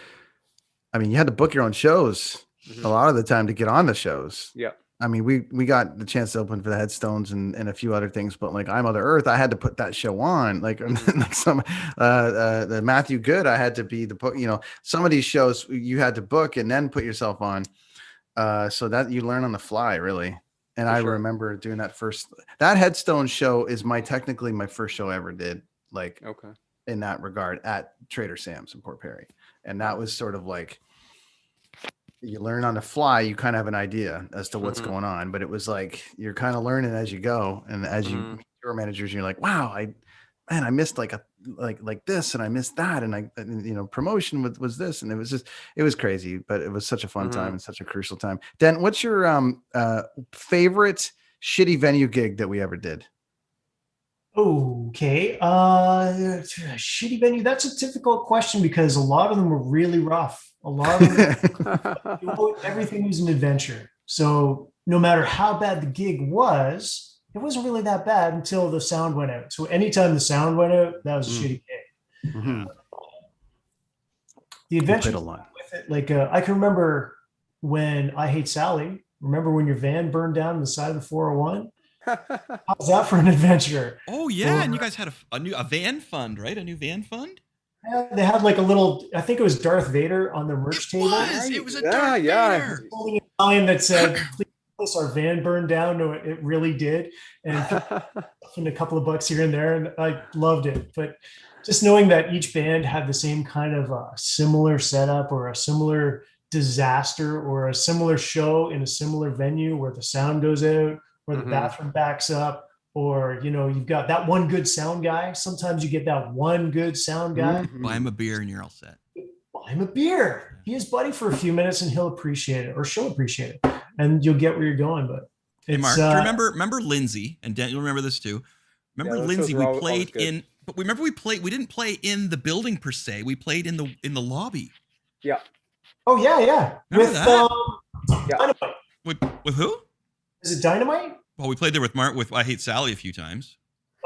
had to book your own shows a lot of the time to get on the shows. Yeah. I mean, we got the chance to open for the Headstones and a few other things, but like I'm Mother Earth, I had to put that show on. Like, like the Matthew Good, I had to be the book. Some of these shows you had to book and then put yourself on, so that you learn on the fly, really. And I remember doing that Headstone show is technically my first show I ever did. Like, in that regard, at Trader Sam's in Port Perry, and that was sort of like. You learn on the fly, you kind of have an idea as to what's going on, but it was like you're kind of learning as you go, and as you meet tour managers, you're like, wow, I missed like this, and I missed that, and promotion was this, and it was crazy, but it was such a fun time and such a crucial time. Dan, what's your favorite shitty venue gig that we ever did? Okay. Shitty venue. That's a difficult question because a lot of them were really rough. A lot of them, everything was an adventure. So no matter how bad the gig was, it wasn't really that bad until the sound went out. So anytime the sound went out, that was a shitty gig. The adventure with it, like I can remember when I Hate Sally. Remember when your van burned down on the side of the 401? How's that for an adventure? Oh yeah, and you guys had a van fund, right? A new van fund. Yeah, they had like a little. I think it was Darth Vader on their merch table. It was a Darth Vader. Holding a sign that said, "Please, our van burned down." No, it really did, and a couple of bucks here and there, and I loved it. But just knowing that each band had the same kind of similar setup or a similar disaster or a similar show in a similar venue where the sound goes out, where the bathroom backs up, or you've got that one good sound guy. Sometimes you get that one good sound guy. Buy him a beer and you're all set. Buy him a beer. Be his buddy for a few minutes and he'll appreciate it, or she'll appreciate it, and you'll get where you're going. But hey, Mark, do you remember Lindsay? And Dan, you'll remember this too. Remember Lindsay? We played in, but remember we didn't play in the building per se. We played in the lobby. Yeah. Oh yeah. Remember with Dynamite. With who? Is it Dynamite? Well, we played there with Mark with I Hate Sally a few times.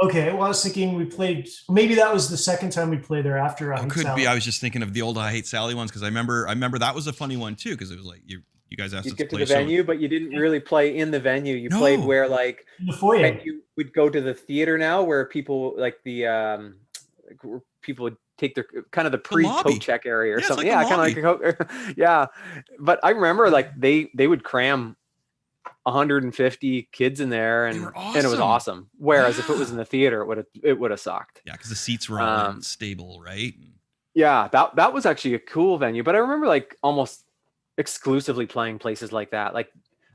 Okay, well, I was thinking we played. Maybe that was the second time we played there after. Could be. I was just thinking of the old I Hate Sally ones because I remember that was a funny one too because it was like you guys asked us to get play to the venue, but you didn't really play in the venue. You played where like in the foyer. And you would go to the theater now, where people like where people would take their kind of the pre-coat check area or something. Like kind of like yeah. But I remember like they would cram 150 kids in there, and it was awesome. Whereas if it was in the theater, it would have sucked. Yeah, because the seats were all unstable, right? Yeah, that was actually a cool venue. But I remember like almost exclusively playing places like that. Like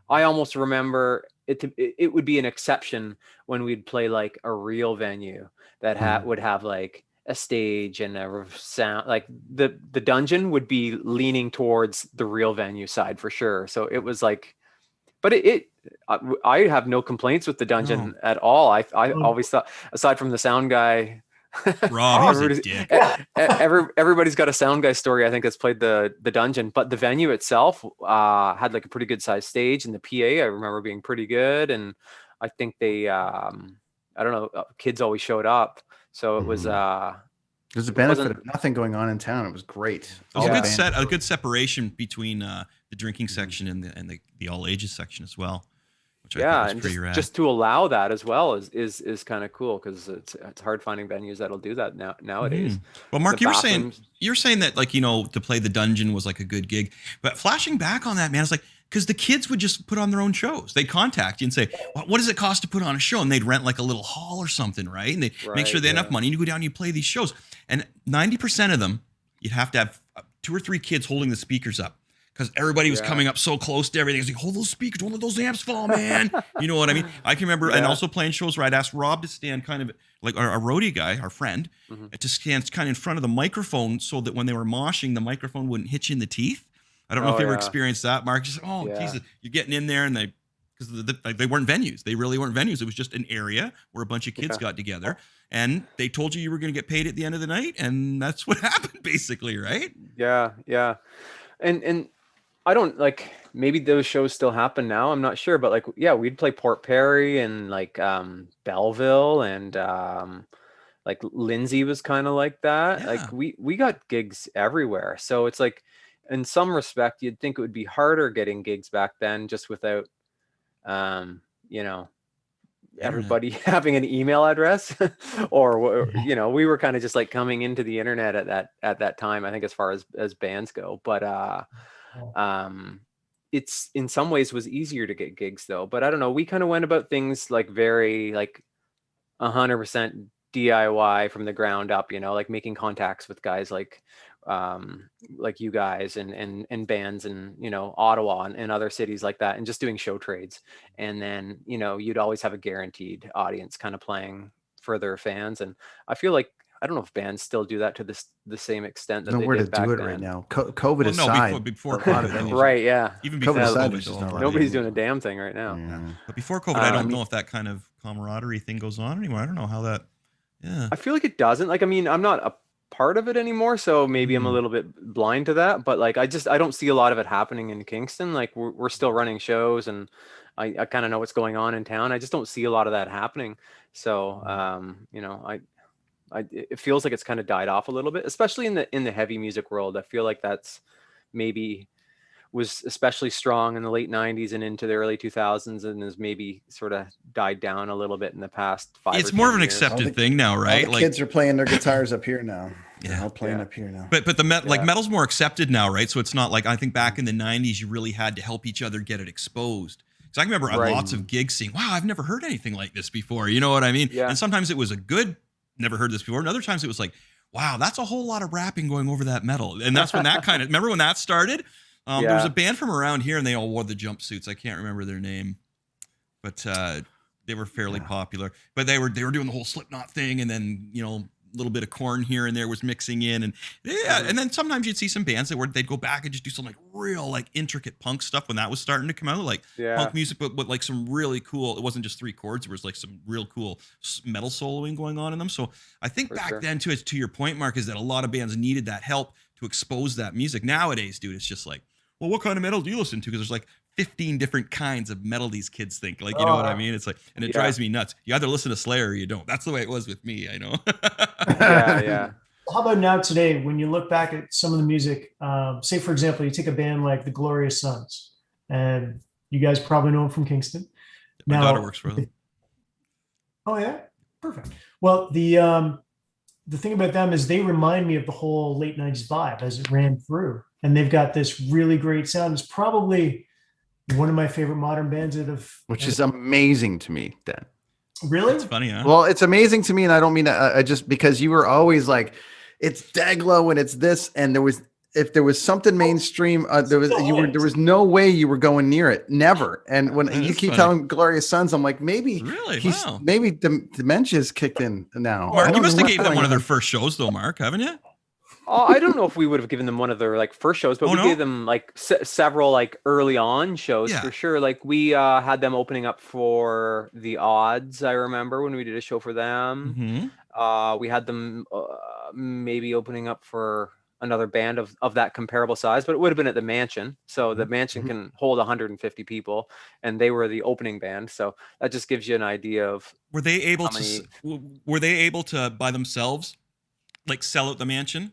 I almost remember it would be an exception when we'd play like a real venue that would have like a stage and a sound. Like the dungeon would be leaning towards the real venue side for sure. So it was like. But I have no complaints with the dungeon at all. I always thought, aside from the sound guy, Rob, he's a dick. Everybody's got a sound guy story, I think, that's played the dungeon. But the venue itself had like a pretty good sized stage, and the PA I remember being pretty good. And I think they, I don't know, kids always showed up, so it was. There's a benefit of nothing going on in town. It was great. A good separation between the drinking section and the all ages section as well, which I thought was pretty rad. Just to allow that as well is kind of cool because it's hard finding venues that'll do that nowadays. Well, Mark, you were saying that like to play the dungeon was like a good gig, but flashing back on that, man, it's like because the kids would just put on their own shows. They'd contact you and say, well, what does it cost to put on a show? And they'd rent like a little hall or something, right? And they make sure they had enough money and you go down and you play these shows. And 90% of them, you'd have to have 2 or 3 kids holding the speakers up because everybody was coming up so close to everything. It's like, hold those speakers, don't let those amps fall, man. You know what I mean? I can remember, and also playing shows where I'd ask Rob to stand kind of like our roadie guy, our friend, to stand kind of in front of the microphone so that when they were moshing, the microphone wouldn't hit you in the teeth. I don't know if you ever experienced that, Mark. Just, Jesus, you're getting in there and because like they weren't venues. They really weren't venues. It was just an area where a bunch of kids got together, and they told you were going to get paid at the end of the night, and that's what happened, basically, right? Yeah, yeah. And I don't like, maybe those shows still happen now. I'm not sure, but like, yeah, we'd play Port Perry and like Belleville, and like Lindsay was kind of like that. Yeah. Like we got gigs everywhere. So it's like, in some respect, you'd think it would be harder getting gigs back then, just without, you know, everybody having an email address, or you know, we were kind of just like coming into the internet at that time, I think, as far as bands go. But it's in some ways was easier to get gigs though. But I don't know, we kind of went about things like very like 100% DIY from the ground up, you know, like making contacts with guys like you guys and bands and, you know, Ottawa and other cities like that, and just doing show trades. And then, you know, you'd always have a guaranteed audience kind of playing for their fans. And I feel like, I don't know if bands still do that to the same extent that Nowhere they to did back do it then. right now. COVID aside. before a lot of COVID, venues- Right, yeah. even COVID before aside, COVID, there's just though. not a lot. Nobody's doing a damn thing right now. Yeah. But before COVID, I don't know if that kind of camaraderie thing goes on anymore. I don't know how that. Yeah. I feel like it doesn't. Like, I mean, I'm not a part of it anymore, so maybe I'm a little bit blind to that. But like, I don't see a lot of it happening in Kingston. Like, we're still running shows, and I kind of know what's going on in town. I just don't see a lot of that happening. So, you know, it feels like it's kind of died off a little bit, especially in the heavy music world. I feel like that's maybe was especially strong in the late 90s and into the early 2000s, and has maybe sort of died down a little bit in the past 5 It's or more 10 of an years. accepted thing now, right? All the kids are playing their guitars up here now. Yeah. They're all playing up here now. But like metal's more accepted now, right? So it's not like, I think back in the 90s, you really had to help each other get it exposed. Because I can remember on lots of gigs seeing, wow, I've never heard anything like this before. You know what I mean? Yeah. And sometimes it was a good, never heard this before. And other times it was like, wow, that's a whole lot of rapping going over that metal. And that's when that kind of, remember when that started? There was a band from around here, and they all wore the jumpsuits. I can't remember their name, but they were fairly popular. But they were doing the whole Slipknot thing, and then, you know, a little bit of Korn here and there was mixing in, and and then sometimes you'd see some bands they'd go back and just do some like real like intricate punk stuff when that was starting to come out, like punk music, but with like some really cool. It wasn't just 3 chords; it was like some real cool metal soloing going on in them. So I think then to your point, Mark, is that a lot of bands needed that help to expose that music. Nowadays, dude, it's just like, well, what kind of metal do you listen to? Because there's like 15 different kinds of metal these kids think. Like, you know what I mean? It's like, and it drives me nuts. You either listen to Slayer or you don't. That's the way it was with me, I know. Yeah. How about now today, when you look back at some of the music, say, for example, you take a band like the Glorious Sons, and you guys probably know them from Kingston. My daughter works for them. Oh, yeah? Perfect. Well, the thing about them is they remind me of the whole late 90s vibe as it ran through. And they've got this really great sound. It's probably one of my favorite modern bands that have... Which is amazing to me, Dan. Really? It's funny, huh? Well, it's amazing to me, and I don't mean I just because you were always like, it's Daglow and it's this, and if there was something mainstream, there was no way you were going near it, never. And when you keep telling Glorious Sons, I'm like, maybe maybe dementia's kicked in now. Mark, you must have gave them one of their first shows, though, Mark, haven't you? I don't know if we would have given them one of their like first shows, but we gave them like several like early on shows for sure. Like we had them opening up for the Odds. I remember when we did a show for them. We had them maybe opening up for another band of that comparable size, but it would have been at the Mansion. So the Mansion can hold 150 people, and they were the opening band. So that just gives you an idea of were they able to by themselves like sell out the Mansion?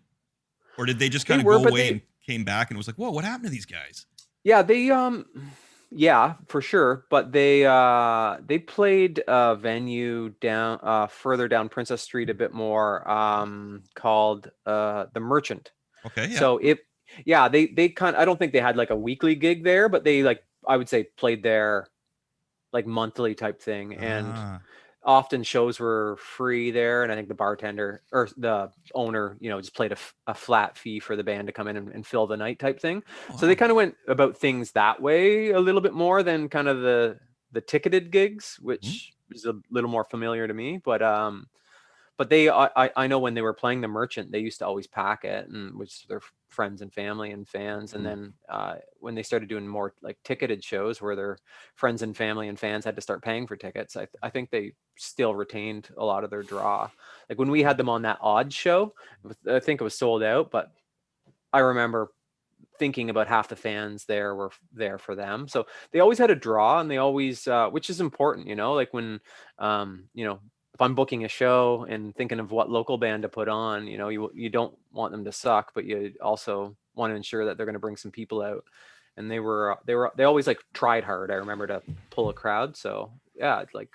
Or did they just kind of go away and came back and it was like, whoa, what happened to these guys? Yeah, they yeah, for sure. But they played a venue down further down Princess Street a bit more, called the Merchant. Okay. Yeah. So they kind of, I don't think they had like a weekly gig there, but they like, I would say, played there like monthly type thing. And often shows were free there, and I think the bartender or the owner, you know, just played a flat fee for the band to come in and fill the night type thing. So they kind of went about things that way a little bit more than kind of the ticketed gigs, which is a little more familiar to me. But but I know when they were playing the Merchant, they used to always pack it, and which their friends and family and fans. And then when they started doing more like ticketed shows where their friends and family and fans had to start paying for tickets, I think they still retained a lot of their draw. Like when we had them on that Odd show, I think it was sold out, but I remember thinking about half the fans there were there for them. So they always had a draw, and they always, which is important, you know, like when, you know, if I'm booking a show and thinking of what local band to put on, you know, you don't want them to suck, but you also want to ensure that they're going to bring some people out. And they always like tried hard. I remember, to pull a crowd. So yeah, it's like,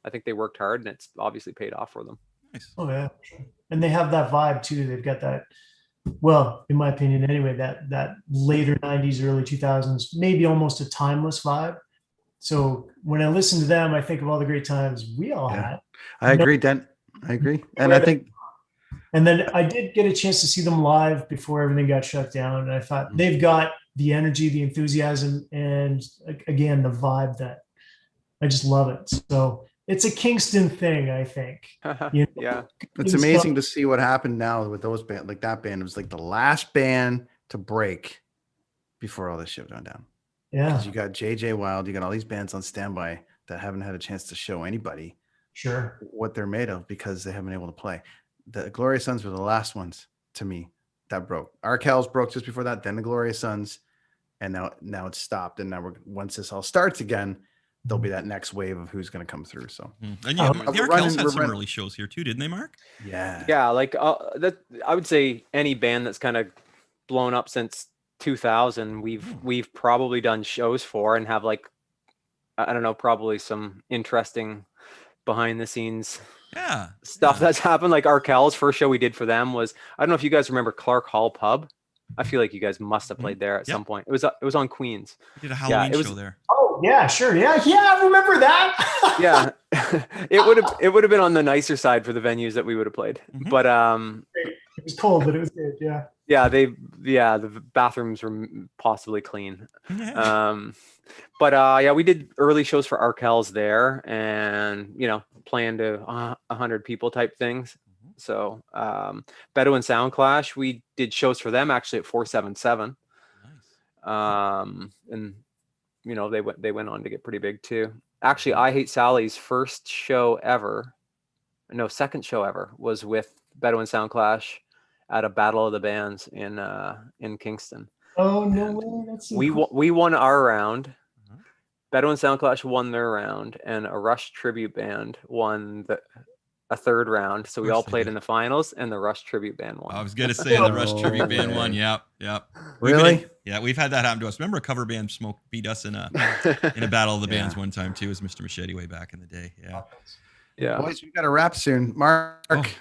I think they worked hard, and it's obviously paid off for them. Nice. Oh yeah. And they have that vibe too. They've got that, well, in my opinion anyway, that later 90s, early 2000s, maybe almost a timeless vibe. So when I listen to them, I think of all the great times we all had. I agree, Dent. I agree. And I think, and then I did get a chance to see them live before everything got shut down. And I thought they've got the energy, the enthusiasm, and again, the vibe that I just love it. So it's a Kingston thing, I think. You know? Yeah. it's amazing to see what happened now with those band, like that band. It was like the last band to break before all this shit went down. Yeah. Because you got JJ Wild, you got all these bands on standby that haven't had a chance to show anybody Sure. what they're made of because they haven't been able to play. The Glorious Sons were the last ones to me that broke. Arkells broke just before that, then the Glorious Sons, and now it's stopped. And now once this all starts again, there'll be that next wave of who's going to come through. So, and yeah, the Arkells had some early shows here too, didn't they, Mark? Yeah. Yeah, like that. I would say any band that's kind of blown up since 2000, we've probably done shows for, and have like, I don't know, probably some interesting behind the scenes stuff that's happened. Like Arkells' first show we did for them was, I don't know if you guys remember Clark Hall Pub. I feel like you guys must have played there at some point. It was on Queens. We did a Halloween show there. Oh yeah, sure. Yeah, I remember that. Yeah. it would have been on the nicer side for the venues that we would have played. But it was cold, but it was good. Yeah. Yeah, the bathrooms were possibly clean. But yeah, we did early shows for Arkells there, and you know, playing to 100 people type things. So Bedouin Sound Clash, we did shows for them actually at 477. Nice. And you know, they went on to get pretty big too. Actually, I Hate Sally's second show ever was with Bedouin Sound Clash at a Battle of the Bands in Kingston. Oh no way! That's so cool. We won our round. Bedouin Sound Clash won their round, and a Rush tribute band won a third round. So we all played in the finals, and the Rush tribute band won. I was gonna say the Rush tribute band won. Yep. Really? We've had that happen to us. Remember, a cover band Smoke beat us in a Battle of the Bands one time too, as Mr. Machete way back in the day. Yeah. Boys, we got to wrap soon. Mark,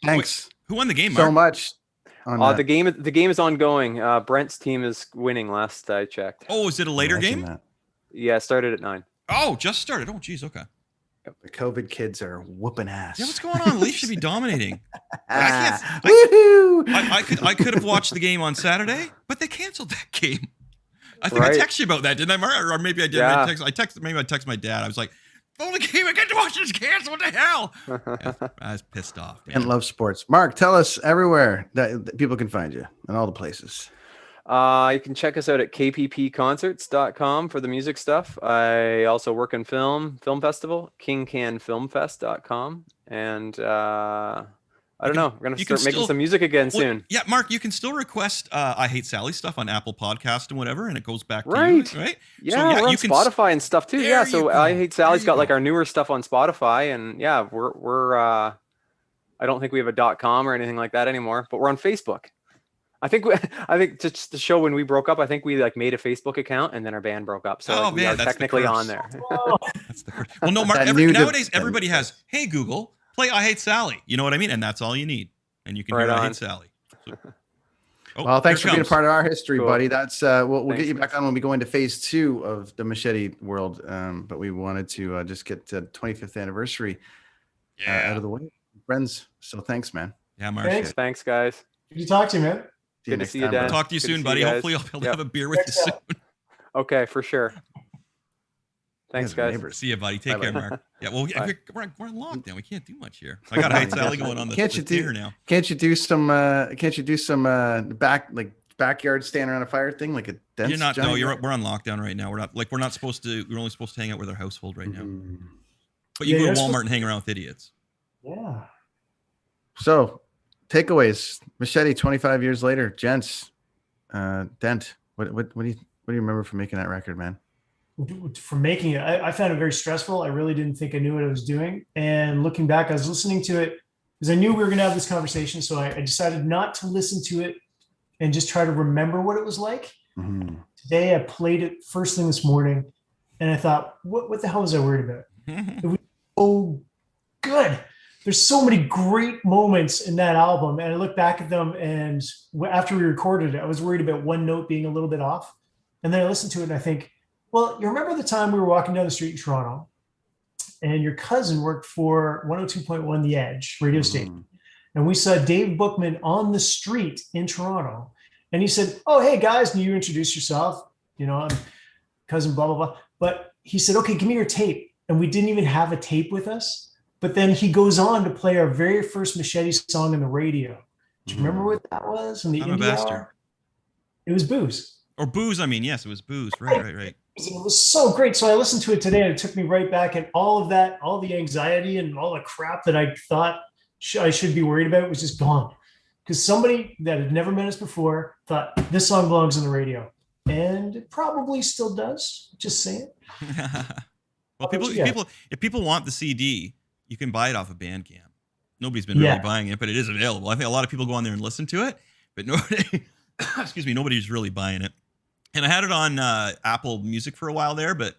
thanks. Who won the game, Mark? So much. The game is ongoing. Brent's team is winning last I checked. Oh, is it a later game? That. Yeah, it started at 9. Oh, just started. Oh, geez. Okay. The COVID kids are whooping ass. Yeah, what's going on? Leafs should be dominating. Woohoo! I could have watched the game on Saturday, but they canceled that game. I think I texted you about that, didn't I, Mark? Or maybe I did. Yeah. I texted my dad. I was like, "Oh, the game I get to watch is canceled. What the hell?" I was pissed off. And love sports. Mark, tell us everywhere that people can find you and all the places. You can check us out at kppconcerts.com for the music stuff. I also work in film festival, kingcanfilmfest.com. And I don't know. We're going to start making some music again soon. Yeah, Mark, you can still request I Hate Sally stuff on Apple Podcast and whatever, and it goes back to you, right? Yeah, so, we're on Spotify and stuff too. Yeah, so I Hate Sally's got like our newer stuff on Spotify, and yeah, we're I don't think we have a .com or anything like that anymore, but we're on Facebook. I think just to show when we broke up, I think we like made a Facebook account and then our band broke up. So we are technically on there. That's the curse. Well, no, Mark, nowadays everybody has, hey, Google, play I Hate Sally. You know what I mean? And that's all you need. And you can hear I Hate Sally. So, well, thanks for being a part of our history, Cool. buddy. That's we'll get you back on when we go into phase 2 of the Machete world. But we wanted to just get the 25th anniversary out of the way. Friends. So thanks, man. Yeah, Mark. Thanks, guys. Good to talk to you, man. Good to see you, Dan. Talk to you soon, buddy. Hopefully I'll be able to have a beer with you soon. Okay, for sure. Thanks, You guys are guys. neighbors. See you, buddy. Take Bye-bye. care, Mark. Yeah, well, Bye. we're in lockdown. We can't do much here. I got Heights Alley going on the Can't you do- theater now. Can't you do some? Backyard stand around a fire thing like a dense? You're not. giant No, fire? we're on lockdown right now. We're not supposed to. We're only supposed to hang out with our household right now. Mhm. But you Yeah, go you're to Walmart supposed- and hang around with idiots. Yeah. So, takeaways. Machete. 25 years later, gents. Dent. What do you remember from making that record, man? For making it, I found it very stressful. I really didn't think I knew what I was doing. And looking back, I was listening to it because I knew we were going to have this conversation. So I decided not to listen to it and just try to remember what it was like. Mhm. Today, I played it first thing this morning, and I thought, what the hell was I worried about? Oh, good. There's so many great moments in that album. And I look back at them, and after we recorded it, I was worried about one note being a little bit off. And then I listened to it and I think, well, you remember the time we were walking down the street in Toronto and your cousin worked for 102.1 The Edge radio station. And we saw Dave Bookman on the street in Toronto. And he said, oh, hey, guys, can you introduce yourself? You know, I'm cousin, blah, blah, blah. But he said, okay, give me your tape. And we didn't even have a tape with us. But then he goes on to play our very first Machete song on the radio. Do you remember what that was? In the I'm a indie bastard. hour? It was Booze. Or Booze. I mean, yes, it was Booze. Right. It was so great. So I listened to it today and it took me right back, and all of that, all the anxiety and all the crap that I thought I should be worried about was just gone. Because somebody that had never met us before thought this song belongs on the radio. And it probably still does. Just saying. Well, How about you guys? if people want the CD, you can buy it off of Bandcamp. Nobody's been really buying it, but it is available. I think a lot of people go on there and listen to it, but nobody, excuse me, nobody's really buying it. And I had it on Apple Music for a while there, but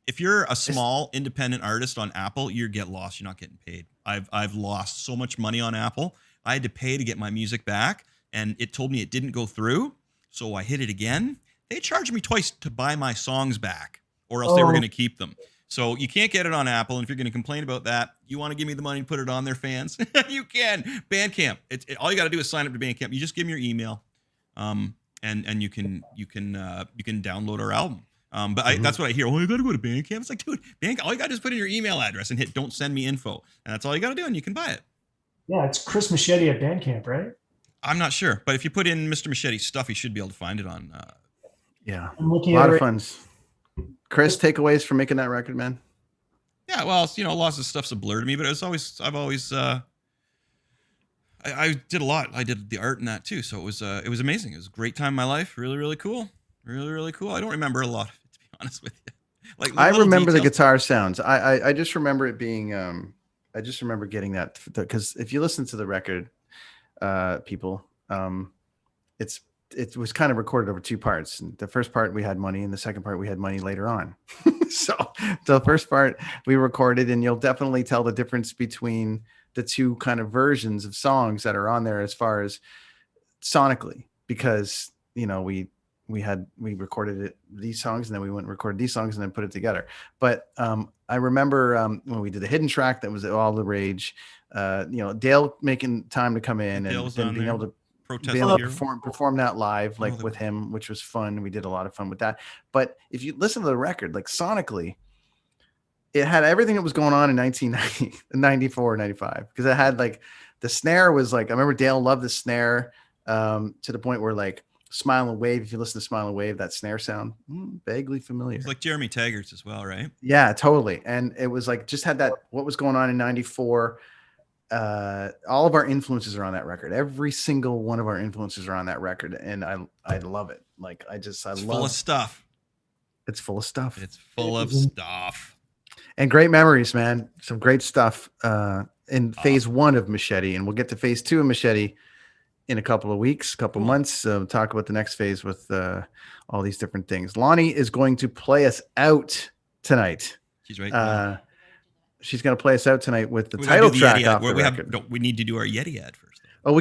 if you're a small independent artist on Apple, you get lost. You're not getting paid. I've lost so much money on Apple. I had to pay to get my music back, and it told me it didn't go through, so I hit it again. They charged me twice to buy my songs back, or else they were going to keep them. So you can't get it on Apple, and if you're going to complain about that, you want to give me the money to put it on there, fans? You can. Bandcamp. All you got to do is sign up to Bandcamp. You just give me your email, and you can download our album. But that's what I hear. Oh, you got to go to Bandcamp. It's like, dude, all you got to do is put in your email address and hit "Don't send me info," and that's all you got to do, and you can buy it. Yeah, it's Chris Machete at Bandcamp, right? I'm not sure, but if you put in Mr. Machete's stuff, you should be able to find it on. Yeah, I'm looking a lot at of it. funds. Chris, takeaways from making that record, man. Yeah, well, lots of stuff's a blur to me, but I've always I did a lot. I did the art in that too, so it was amazing. It was a great time in my life. Really, really cool. Really, really cool. I don't remember a lot of it, to be honest with you. Like I little remember the details. guitar sounds. I just remember it being. I just remember getting that because if you listen to the record, people, it was kind of recorded over two parts. And the first part we had money, and the second part we had money later on. So the first part we recorded, and you'll definitely tell the difference between the two kind of versions of songs that are on there as far as sonically, because we recorded these songs, and then we went and recorded these songs and then put it together. But I remember when we did the hidden track, that was all the rage. Dale making time to come in and then being able to perform that live, like with him, which was fun. We did a lot of fun with that. But if you listen to the record, like sonically, it had everything that was going on in 1990, 94, 95, because it had like the snare was like, I remember Dale loved the snare to the point where like Smile and Wave, if you listen to Smile and Wave, that snare sound vaguely familiar. It's like Jeremy Taggart's as well, right? Yeah, totally. And it was like just had that what was going on in 94. All of our influences are on that record. Every single one of our influences are on that record, and I love it. Like it's full of stuff. It's full of stuff. It's full of stuff. And great memories, man. Some great stuff in phase one of Machete, and we'll get to phase two of Machete in a couple of weeks, couple months. Talk about the next phase with all these different things. Lonnie is going to play us out tonight. She's right. She's going to play us out tonight with the title track off the record. We need to do our Yeti ad first. Oh,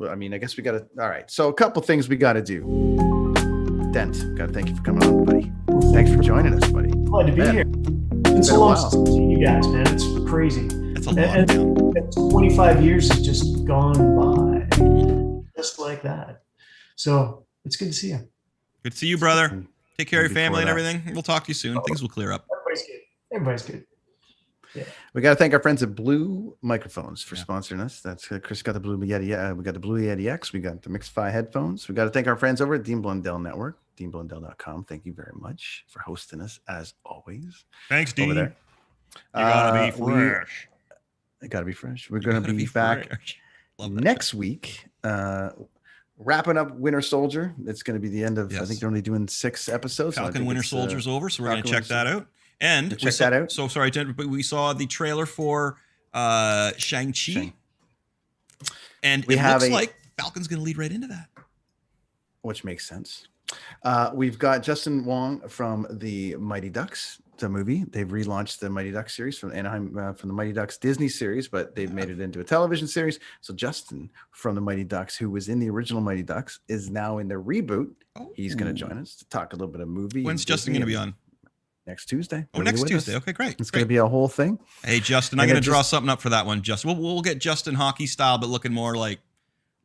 I mean, I guess we got to. All right. So a couple things we got to do. Dent, got to thank you for coming on, buddy. Thanks for joining us, buddy. Glad to be here. It's been so long since I've seen you guys, man. It's crazy. That's a long and 25 years has just gone by, just like that. So it's good to see you. Good to see you, brother. Take care of your before family and that. everything. We'll talk to you soon. Things will clear up. Everybody's good. Everybody's good. We got to thank our friends at Blue Microphones for Yeah. sponsoring us. That's Chris got the Blue Yeti. We got the Blue Yeti X. We got the Mixify headphones. We got to thank our friends over at Dean Blundell Network, deanblundell.com. Thank you very much for hosting us as always. Thanks, Over Dean. there. You gotta be We fresh. got to be fresh. We're You going to gotta be back fresh. Love that next week. Wrapping up Winter Soldier. It's going to be the end of. I Yes. think they're only doing 6 episodes. so I Falcon think Winter it's, Soldier's over, so we're going to Falcon check that out. And Check we saw, that out. So sorry, Jen, but we saw the trailer for Shang-Chi. Shang. And We it have looks a- like Falcon's going to lead right into that. which makes sense. We've got Justin Wong from the Mighty Ducks, the movie. They've relaunched the Mighty Ducks series from Anaheim, from the Mighty Ducks Disney series, but they've made it into a television series. So Justin from the Mighty Ducks, who was in the original Mighty Ducks, is now in the reboot. He's going to join us to talk a little bit of movie. When's and Justin Disney going to be and on? Next Tuesday. Oh, He'll be next with Tuesday. us. Okay, great. It's great. going to be a whole thing. Hey, Justin, I'm And going it to draw just- something up for that one, Justin. We'll get Justin hockey style, but looking more like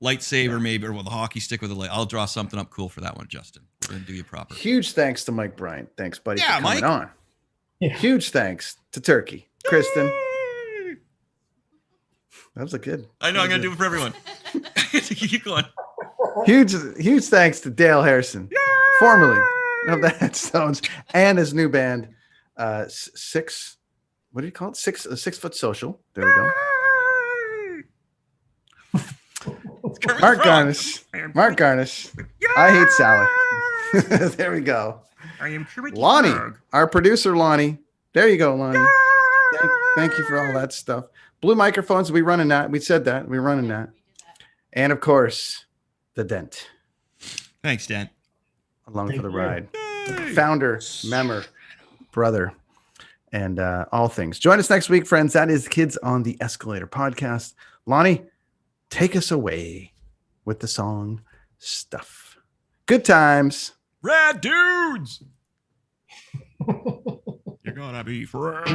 lightsaber maybe, or with a hockey stick with a light. I'll draw something up cool for that one, Justin. We're going to do you proper. Huge thanks to Mike Bryant. Thanks, buddy, Yeah, for coming Mike. on. Yeah. Huge thanks to Turkey. Kristen. That was a good. I know, I'm going to do it for everyone. Keep going. Huge thanks to Dale Harrison, formerly of the Headstones, and his new band, Six. What do you call it? 6 Foot Social. There we go. Mark Garnish. Mark Garnish. I hate Sally. There we go. I am Kermit Lonnie, our producer, Lonnie. There you go, Lonnie. Thank you for all that stuff. Blue Microphones. We running that. We said that. We're running that. And of course, the Dent. Thanks, Dan. Along Thank for the you. ride. Founder, member, brother, and all things. Join us next week, friends. That is Kids on the Escalator podcast. Lonnie, take us away with the song Stuff. Good times. Rad dudes. You're gonna be fresh.